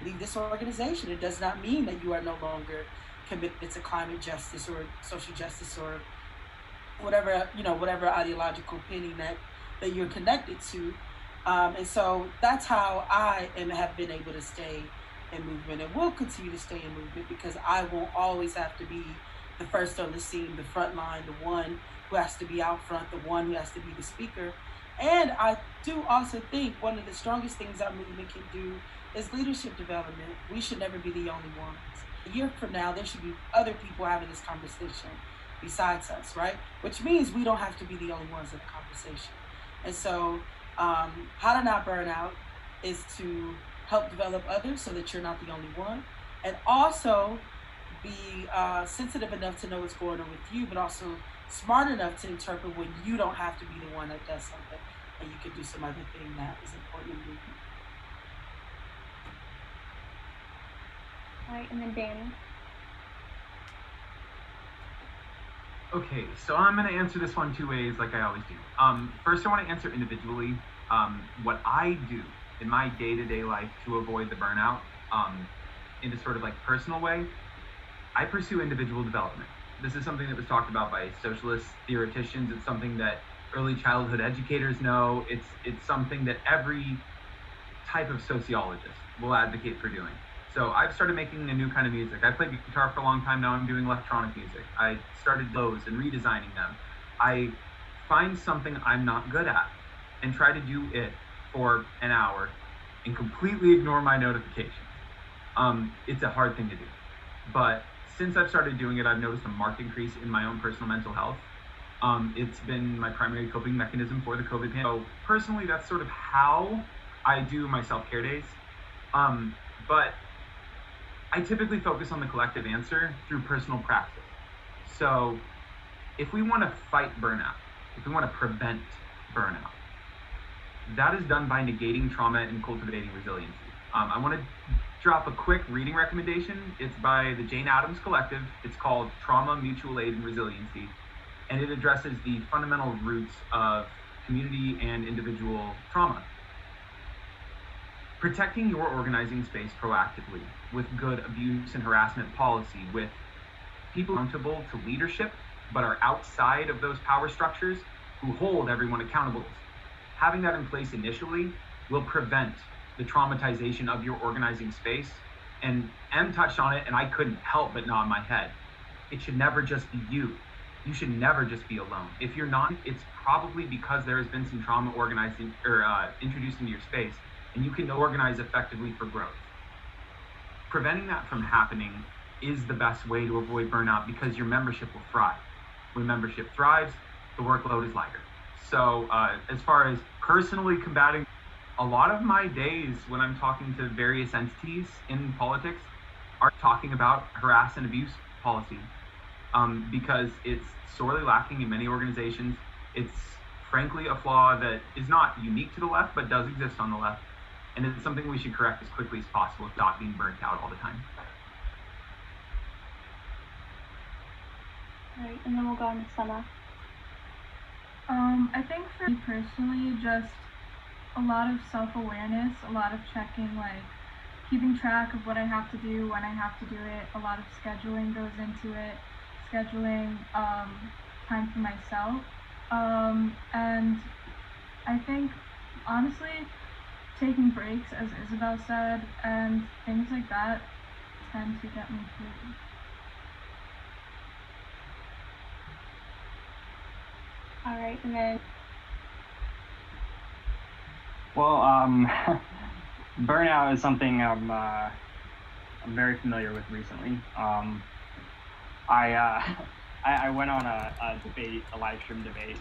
Speaker 8: leave this organization. It does not mean that you are no longer committed to climate justice or social justice or whatever ideological opinion that you're connected to. And so that's how I have been able to stay in movement and will continue to stay in movement, because I won't always have to be the first on the scene, the front line, the one who has to be out front, the one who has to be the speaker. And I do also think one of the strongest things our movement can do is leadership development. We should never be the only ones. A year from now, there should be other people having this conversation besides us, right? Which means we don't have to be the only ones in the conversation. And so how to not burn out is to help develop others so that you're not the only one. And also be sensitive enough to know what's going on with you, but also smart enough to interpret when you don't have to be the one that does something and you could do some other thing that is important in movement.
Speaker 12: All right, and then Danni.
Speaker 10: Okay, so I'm going to answer this one two ways like I always do. First, I want to answer individually. What I do in my day-to-day life to avoid the burnout in a sort of like personal way, I pursue individual development. This is something that was talked about by socialist theoreticians. It's something that early childhood educators know. It's something that every type of sociologist will advocate for doing. So I've started making a new kind of music. I played guitar for a long time. Now I'm doing electronic music. I started those and redesigning them. I find something I'm not good at and try to do it for an hour and completely ignore my notifications. It's a hard thing to do. But since I've started doing it, I've noticed a marked increase in my own personal mental health. It's been my primary coping mechanism for the COVID pandemic. So personally, that's sort of how I do my self-care days. But I typically focus on the collective answer through personal practice. So if we want to fight burnout, if we want to prevent burnout, that is done by negating trauma and cultivating resiliency. I want to drop a quick reading recommendation. It's by the Jane Addams Collective. It's called Trauma, Mutual Aid, and Resiliency. And it addresses the fundamental roots of community and individual trauma. Protecting your organizing space proactively with good abuse and harassment policy, with people accountable to leadership but are outside of those power structures who hold everyone accountable. Having that in place initially will prevent the traumatization of your organizing space. And Em touched on it, and I couldn't help but nod my head. It should never just be you. You should never just be alone. If you're not, it's probably because there has been some trauma organizing or introduced into your space, and you can organize effectively for growth. Preventing that from happening is the best way to avoid burnout, because your membership will thrive. When membership thrives, the workload is lighter. So as far as personally combating, a lot of my days when I'm talking to various entities in politics are talking about harass and abuse policy, because it's sorely lacking in many organizations. It's frankly a flaw that is not unique to the left, but does exist on the left. And it's something we should correct as quickly as possible, if not being burnt out all the time.
Speaker 12: All right, and then we'll go on to Sana.
Speaker 9: I think for me personally, just a lot of self-awareness, a lot of checking, like keeping track of what I have to do, when I have to do it. A lot of scheduling goes into it, scheduling time for myself. And I think, honestly, taking breaks, as Isabel said, and things like that tend to get me through.
Speaker 12: All right, and then.
Speaker 13: Well, burnout is something I'm very familiar with recently. I went on a debate, a live stream debate,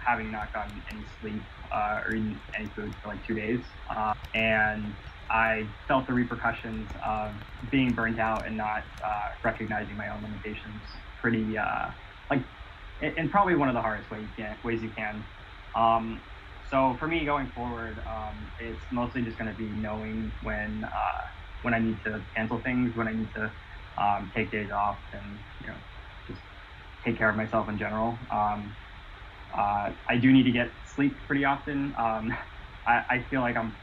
Speaker 13: having not gotten any sleep or eaten any food for like 2 days. And I felt the repercussions of being burnt out and not recognizing my own limitations pretty, in probably one of the hardest ways you can. So for me going forward, it's mostly just going to be knowing when I need to cancel things, when I need to take days off, and just take care of myself in general. I do need to get sleep pretty often. I feel like I'm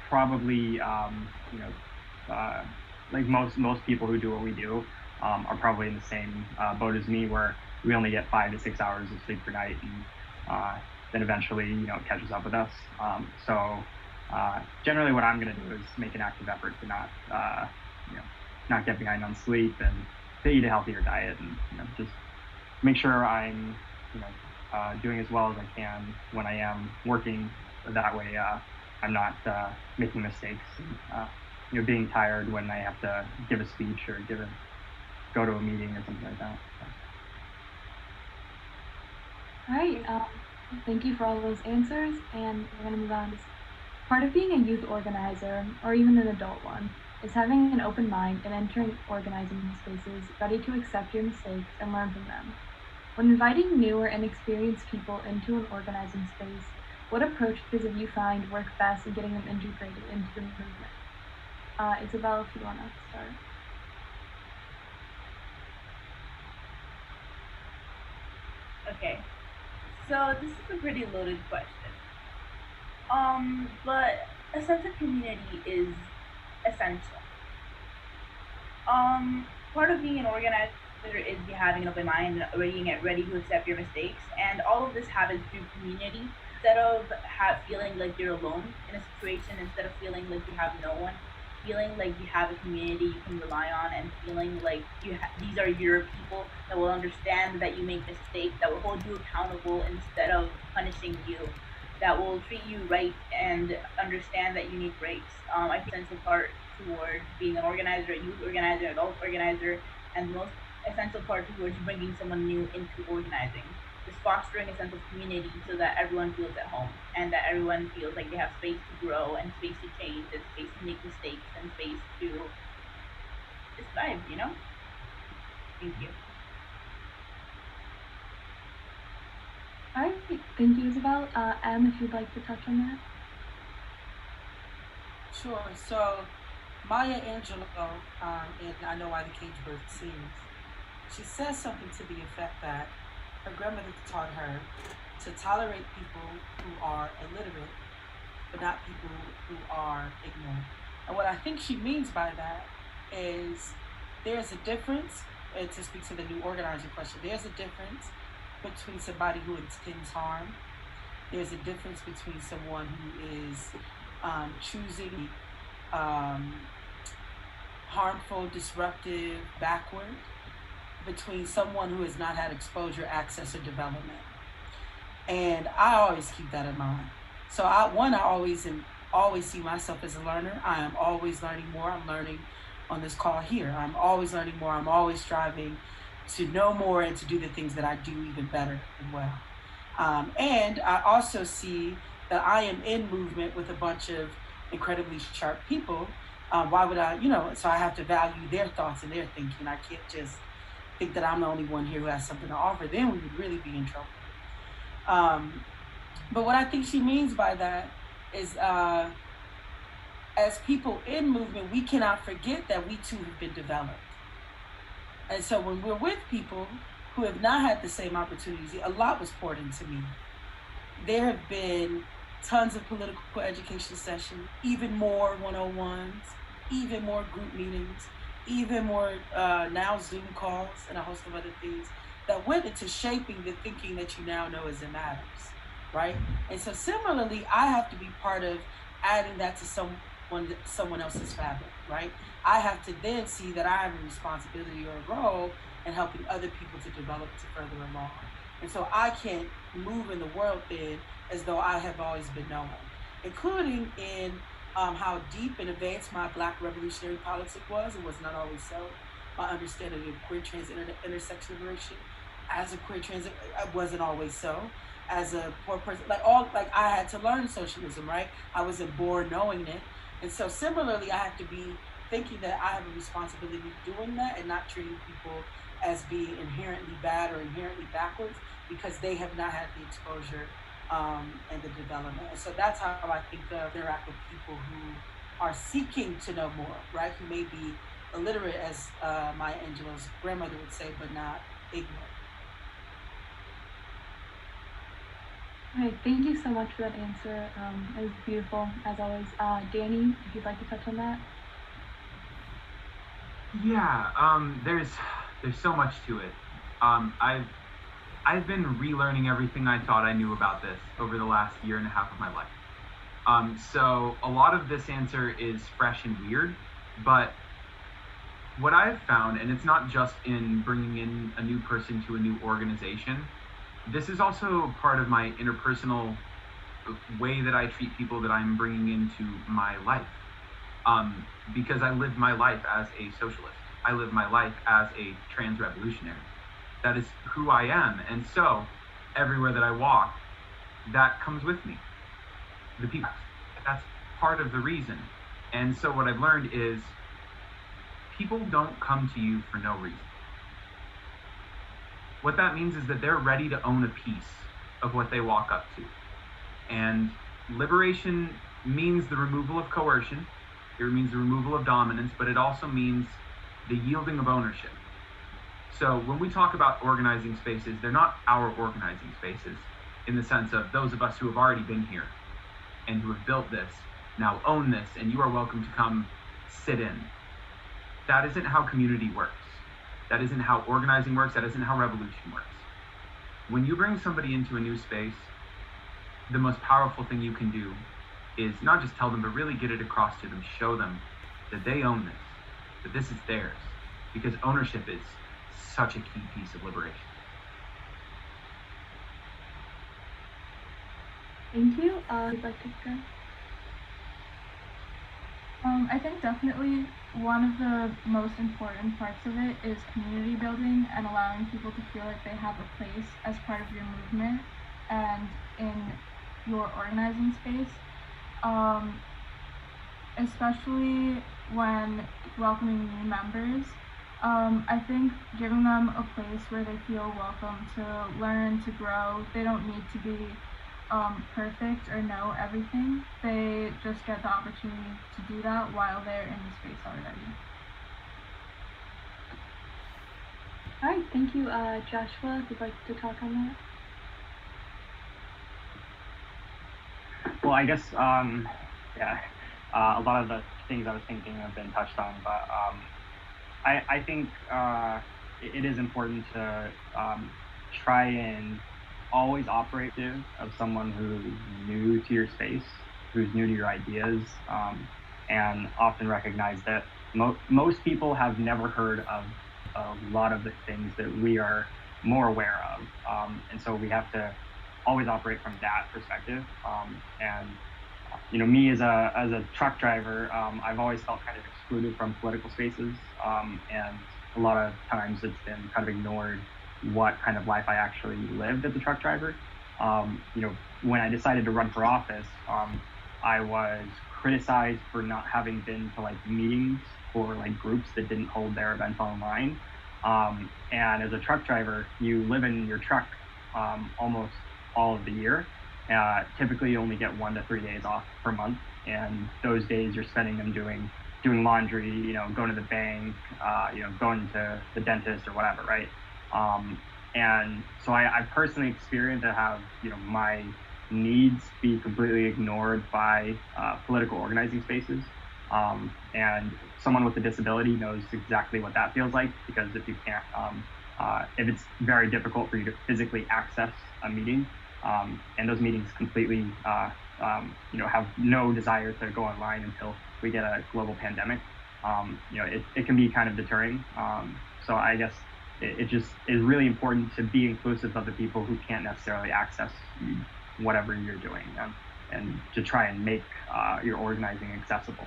Speaker 13: probably like most people who do what we do are probably in the same boat as me, where we only get 5 to 6 hours of sleep per night, and then eventually it catches up with us. So generally what I'm going to do is make an active effort to not get behind on sleep, and to eat a healthier diet, and just make sure I'm doing as well as I can when I am working. That way I'm not making mistakes and being tired when I have to give a speech or go to a meeting or something like that.
Speaker 5: All right, thank you for all those answers, and we're going to move on to part of being a youth organizer, or even an adult one, is having an open mind and entering organizing spaces ready to accept your mistakes and learn from them. When inviting new or inexperienced people into an organizing space, what approaches have you find work best in getting them integrated into the movement? Isabel, if you want to start.
Speaker 11: Okay, so this is a pretty loaded question. But a sense of community is essential. Part of being an organizer is having an open mind and being ready to accept your mistakes, and all of this happens through community. Instead of feeling like you're alone in a situation, instead of feeling like you have no one, feeling like you have a community you can rely on, and feeling like these are your people that will understand that you make mistakes, that will hold you accountable instead of punishing you, that will treat you right and understand that you need breaks. I think essential part toward being an organizer, a youth organizer, adult organizer, and the most essential part towards bringing someone new into organizing is fostering a sense of community so that everyone feels at home, and that everyone feels like they have space to grow and space to change and space to make mistakes and space to just thrive, Thank you.
Speaker 5: All right, thank you, Isabel. Em, if you'd like to touch on that.
Speaker 8: Sure. So Maya Angelou, in I Know Why the Cage Bird Sings, she says something to the effect that her grandmother taught her to tolerate people who are illiterate, but not people who are ignorant. And what I think she means by that is there's a difference, and to speak to the new organizer question, there's a difference between somebody who intends harm. There's a difference between someone who is choosing harmful, disruptive, backward, between someone who has not had exposure, access, or development. And I always keep that in mind. So I always see myself as a learner. I am always learning more. I'm learning on this call here. I'm always learning more. I'm always striving to know more and to do the things that I do even better and well. And I also see that I am in movement with a bunch of incredibly sharp people Why would I, so I have to value their thoughts and their thinking. I can't just think that I'm the only one here who has something to offer. Then we would really be in trouble. But what I think she means by that is, as people in movement, we cannot forget that we too have been developed. And so when we're with people who have not had the same opportunities, a lot was poured into me. There have been tons of political education sessions, even more 101s, even more group meetings, even more now Zoom calls and a host of other things that went into shaping the thinking that you now know as it matters, right? And so similarly, I have to be part of adding that to someone else's fabric, right? I have to then see that I have a responsibility or a role in helping other people to develop to further along. And so I can't move in the world then as though I have always been known, including in how deep and advanced my Black revolutionary politics was. It was not always so. My understanding of queer, trans, intersection liberation as a queer trans, it wasn't always so. As a poor person, I had to learn socialism, right? I wasn't born knowing it. And so similarly, I have to be thinking that I have a responsibility doing that and not treating people as being inherently bad or inherently backwards because they have not had the exposure and the development. And so that's how I think of interact with people who are seeking to know more, right? Who may be illiterate, as Maya Angelou's grandmother would say, but not ignorant.
Speaker 9: All right, thank you so much for that answer. It was beautiful, as always. Danni, if you'd like to touch on that.
Speaker 10: Yeah, there's so much to it. I've been relearning everything I thought I knew about this over the last year and a half of my life. So a lot of this answer is fresh and weird, but what I've found, and it's not just in bringing in a new person to a new organization, this is also part of my interpersonal way that I treat people that I'm bringing into my life. Because I live my life as a socialist. I live my life as a trans revolutionary. That is who I am. And so everywhere that I walk, that comes with me. The people, that's part of the reason. And so what I've learned is people don't come to you for no reason. What that means is that they're ready to own a piece of what they walk up to. And liberation means the removal of coercion. It means the removal of dominance, but it also means the yielding of ownership. So when we talk about organizing spaces, they're not our organizing spaces in the sense of those of us who have already been here and who have built this, now own this, and you are welcome to come sit in. That isn't how community works. That isn't how organizing works. That isn't how revolution works. When you bring somebody into a new space, the most powerful thing you can do is not just tell them, but really get it across to them, show them that they own this, that this is theirs, because ownership is such a key piece of liberation.
Speaker 9: Thank you. I'd like to go. I think definitely one of the most important parts of it is community building and allowing people to feel like they have a place as part of your movement and in your organizing space. Especially when welcoming new members. I think giving them a place where they feel welcome to learn, to grow. They don't need to be perfect or know everything. They just get the opportunity to do that while they're in the space already. All right, thank you. Joshua, if you'd like to talk on that.
Speaker 13: Well, I guess, a lot of the things I was thinking have been touched on, but I think it is important to try and always operate of someone who's new to your space, who's new to your ideas, and often recognize that most people have never heard of a lot of the things that we are more aware of. And so we have to always operate from that perspective. And you know, me as a truck driver, I've always felt kind of excluded from political spaces, and a lot of times it's been kind of ignored what kind of life I actually lived as a truck driver. You know, when I decided to run for office, I was criticized for not having been to like meetings for like groups that didn't hold their events online. And as a truck driver, you live in your truck almost all of the year. Typically, you only get 1 to 3 days off per month, and those days you're spending them doing laundry, going to the bank, going to the dentist or whatever, right? And so I personally experienced to have my needs be completely ignored by political organizing spaces. And someone with a disability knows exactly what that feels like, because if you can't, if it's very difficult for you to physically access a meeting, and those meetings completely, have no desire to go online until we get a global pandemic, it can be kind of deterring. So I guess it just is really important to be inclusive of the people who can't necessarily access whatever you're doing, and to try and make your organizing accessible.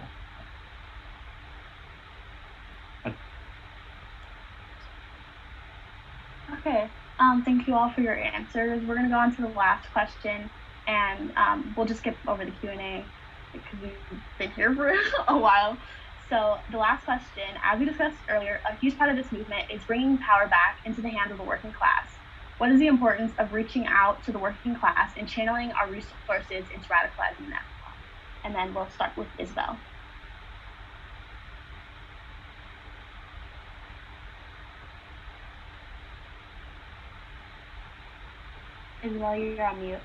Speaker 12: Okay, thank you all for your answers. We're gonna go on to the last question, and we'll just skip over the Q&A because we've been here for a while. So the last question, as we discussed earlier, a huge part of this movement is bringing power back into the hands of the working class. What is the importance of reaching out to the working class and channeling our resources into radicalizing them? And then we'll start with Isabel. Isabel, you're on mute.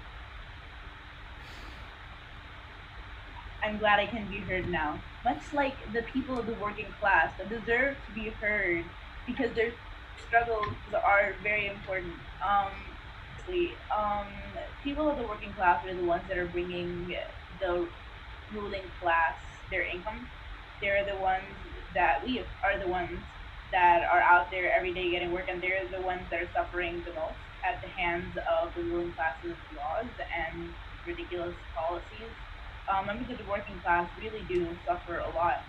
Speaker 11: I'm glad I can be heard now. Much like the people of the working class that deserve to be heard because their struggles are very important. People of the working class are the ones that are bringing the ruling class their income. They're the ones that we are the ones that are out there every day getting work, and they're the ones that are suffering the most at the hands of the ruling class's laws and ridiculous policies. Members of the working class really do suffer a lot,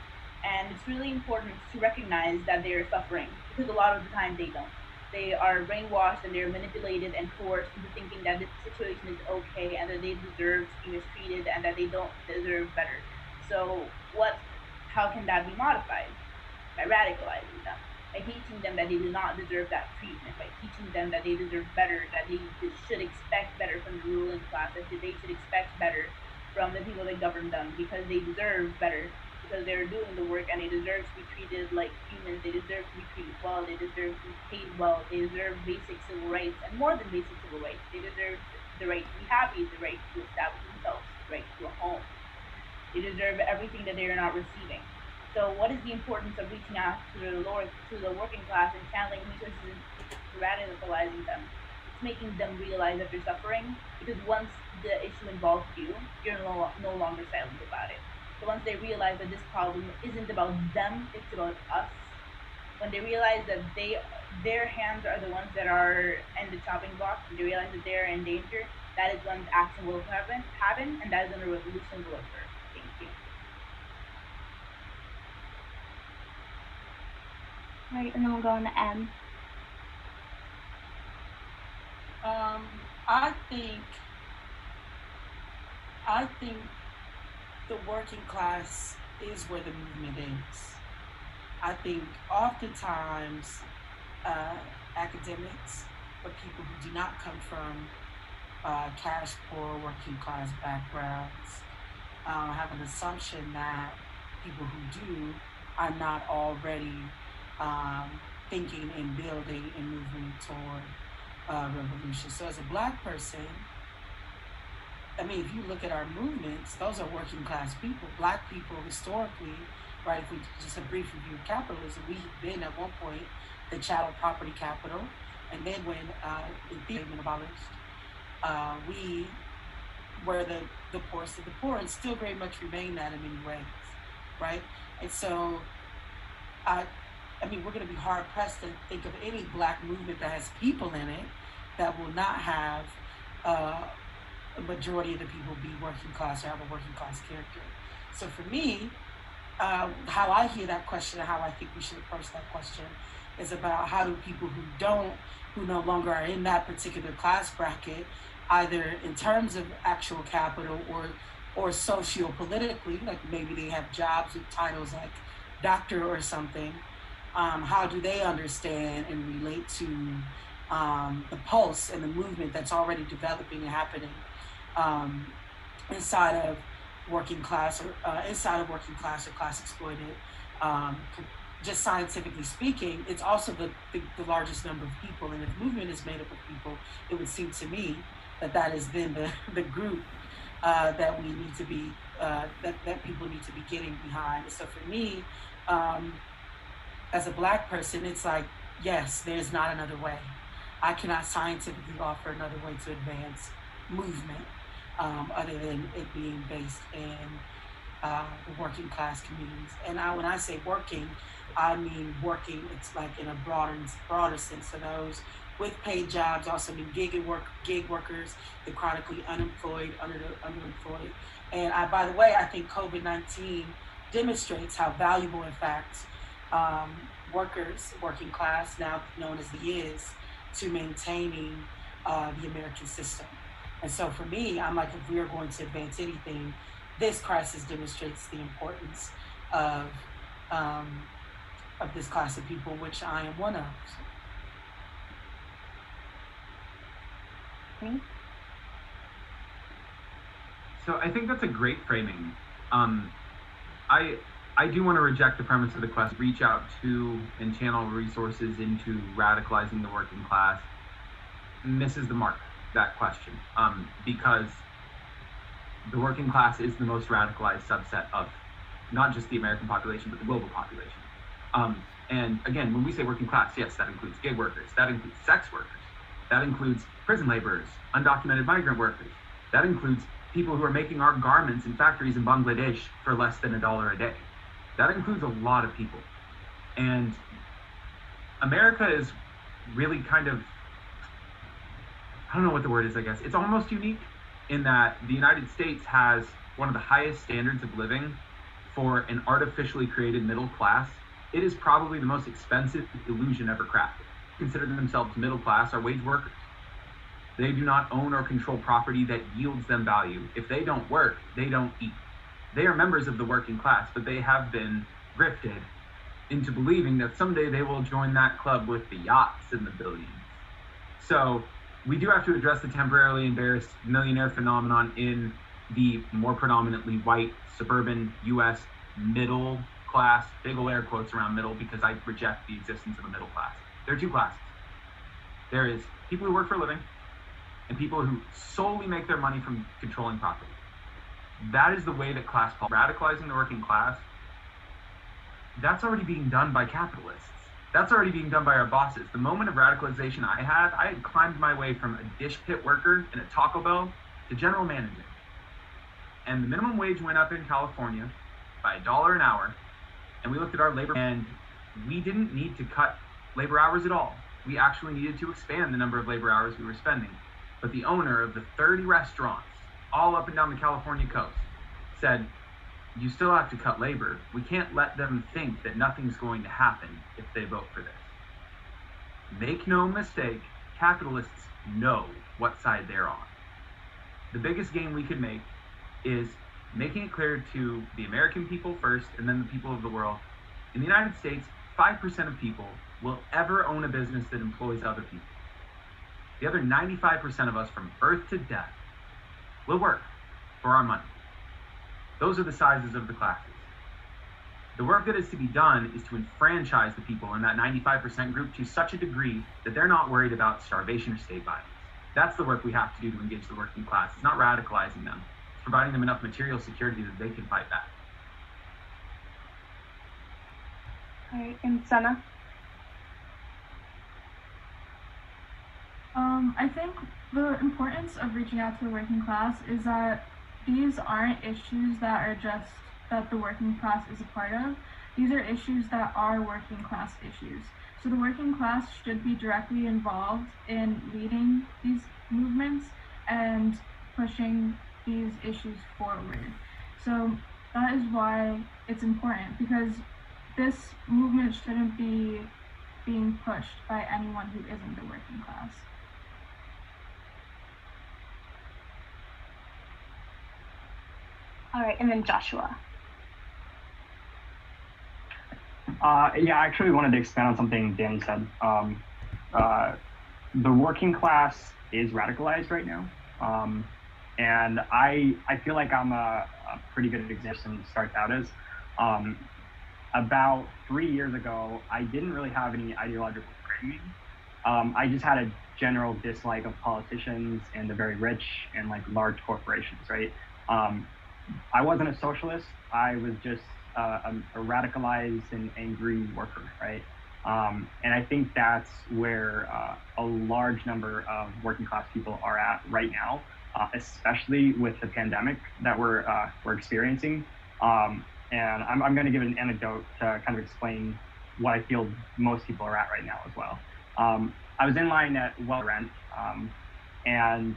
Speaker 11: and it's really important to recognize that they are suffering, because a lot of the time they don't. They are brainwashed and they're manipulated and forced into thinking that this situation is okay and that they deserve to be mistreated and that they don't deserve better. So how can that be modified? By radicalizing them, by teaching them that they do not deserve that treatment, by teaching them that they deserve better, that they should expect better from the ruling class, that they should expect better from the people that govern them, because they deserve better, because they're doing the work and they deserve to be treated like humans, they deserve to be treated well, they deserve to be paid well, they deserve basic civil rights, and more than basic civil rights, they deserve the right to be happy, the right to establish themselves, the right to a home. They deserve everything that they are not receiving. So what is the importance of reaching out to the working class and channeling resources to radicalizing them? It's making them realize that they're suffering, because once the issue involves you, you're no longer silent about it. So once they realize that this problem isn't about them, it's about us, when they realize that their hands are the ones that are in the chopping block, and they realize that they're in danger, that is when action will happen, and that is when a revolution will occur. Thank you.
Speaker 12: Right, and then we'll go on to M.
Speaker 8: I think the working class is where the movement is. I think oftentimes academics or people who do not come from cash poor working class backgrounds have an assumption that people who do are not already thinking and building and moving toward revolution. So as a Black person, I mean, if you look at our movements, those are working class people. Black people historically, right, if we just a brief review of capitalism, we've been at one point the chattel property capital, and then when in theory been abolished, we were the poorest of the poor, and still very much remain that in many ways, right? And so I mean, we're going to be hard pressed to think of any Black movement that has people in it that will not have a majority of the people be working class or have a working class character. So for me, how I hear that question and how I think we should approach that question is about how do people who no longer are in that particular class bracket, either in terms of actual capital or or socio-politically, like maybe they have jobs with titles like doctor or something, how do they understand and relate to the pulse and the movement that's already developing and happening inside of working class or class exploited? Just scientifically speaking, it's also the largest number of people, and if movement is made up of people, it would seem to me that has been the group that we need to be that people need to be getting behind. So for me, as a Black person, it's like, yes, there's not another way. I cannot scientifically offer another way to advance movement other than it being based in the working class communities. And when I say working, I mean working, it's like in a broader sense. So those with paid jobs, also mean gig workers, the chronically unemployed, underemployed. And by the way, I think COVID-19 demonstrates how valuable, in fact, working class, now known as the is, to maintaining the American system. And so for me, I'm like, if we are going to advance anything, this crisis demonstrates the importance of this class of people, which I am one of.
Speaker 10: So I think that's a great framing. I do want to reject the premise of the question, reach out to and channel resources into radicalizing the working class. Misses the mark, that question, because the working class is the most radicalized subset of not just the American population, but the global population. And again, when we say working class, yes, that includes gig workers, that includes sex workers, that includes prison laborers, undocumented migrant workers, that includes people who are making our garments in factories in Bangladesh for less than $1 a day. That includes a lot of people. And America is really kind of, I don't know what the word is, I guess. It's almost unique in that the United States has one of the highest standards of living for an artificially created middle class. It is probably the most expensive illusion ever crafted. Consider themselves middle class are wage workers. They do not own or control property that yields them value. If they don't work, they don't eat. They are members of the working class, but they have been grifted into believing that someday they will join that club with the yachts and the billions. So we do have to address the temporarily embarrassed millionaire phenomenon in the more predominantly white, suburban US middle class, big ol' air quotes around middle, because I reject the existence of a middle class. There are two classes. There is people who work for a living and people who solely make their money from controlling property. That is the way that class radicalizing the working class, that's already being done by capitalists. That's already being done by our bosses. The moment of radicalization I had climbed my way from a dish pit worker in a Taco Bell to general manager. And the minimum wage went up in California by $1 an hour. And we looked at our labor, and we didn't need to cut labor hours at all. We actually needed to expand the number of labor hours we were spending. But the owner of the 30 restaurants all up and down the California coast said, you still have to cut labor. We can't let them think that nothing's going to happen if they vote for this. Make no mistake, capitalists know what side they're on. The biggest gain we could make is making it clear to the American people first and then the people of the world. In the United States, 5% of people will ever own a business that employs other people. The other 95% of us, from birth to death, will work for our money. Those are the sizes of the classes. The work that is to be done is to enfranchise the people in that 95% group to such a degree that they're not worried about starvation or state violence. That's the work we have to do to engage the working class. It's not radicalizing them. It's providing them enough material security that they can fight back.
Speaker 12: All right, and Sana?
Speaker 9: I think the importance of reaching out to the working class is that these aren't issues that are just that the working class is a part of. These are issues that are working class issues. So the working class should be directly involved in leading these movements and pushing these issues forward. So that is why it's important, because this movement shouldn't be being pushed by anyone who isn't the working class.
Speaker 12: All right, and then Joshua.
Speaker 13: Yeah, I actually wanted to expand on something Danni said. The working class is radicalized right now. And I feel like I'm a pretty good example to start out as. About 3 years ago, I didn't really have any ideological framing. I just had a general dislike of politicians and the very rich and like large corporations, right? I wasn't a socialist. I was just a radicalized and angry worker, right? And I think that's where a large number of working class people are at right now, especially with the pandemic that we're experiencing. And I'm going to give an anecdote to kind of explain what I feel most people are at right now as well. I was in line at rent, and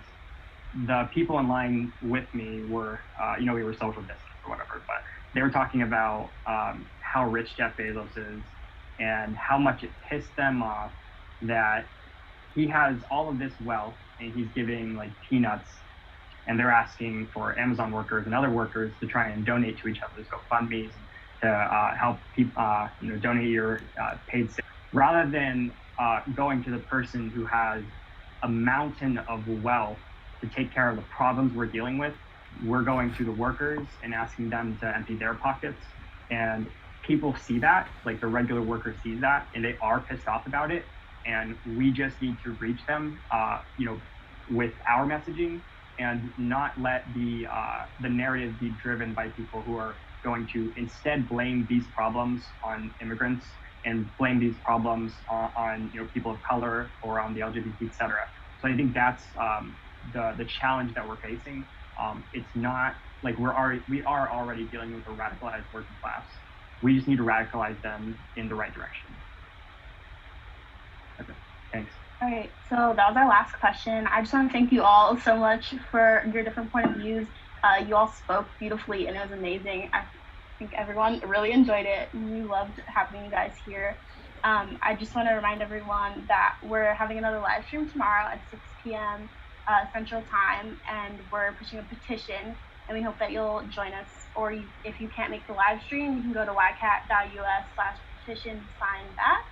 Speaker 13: the people in line with me were, we were social distance or whatever, but they were talking about how rich Jeff Bezos is and how much it pissed them off that he has all of this wealth and he's giving like peanuts, and they're asking for Amazon workers and other workers to try and donate to each other's GoFundMes to help people, donate your paid sick, rather than going to the person who has a mountain of wealth to take care of the problems we're dealing with. We're going to the workers and asking them to empty their pockets. And people see that, like the regular worker sees that, and they are pissed off about it. And we just need to reach them, with our messaging, and not let the narrative be driven by people who are going to instead blame these problems on immigrants and blame these problems on people of color or on the LGBT, etc. So I think that's the challenge that we're facing. It's not like we are already dealing with a radicalized working class. We just need to radicalize them in the right direction. Okay, thanks.
Speaker 12: All right, so that was our last question. I just want to thank you all so much for your different point of views. You all spoke beautifully and it was amazing. I think everyone really enjoyed it and we loved having you guys here. I just want to remind everyone that we're having another live stream tomorrow at 6 p.m. Central Time, and we're pushing a petition, and we hope that you'll join us. Or if you can't make the live stream, you can go to ycat.us/petition, sign that.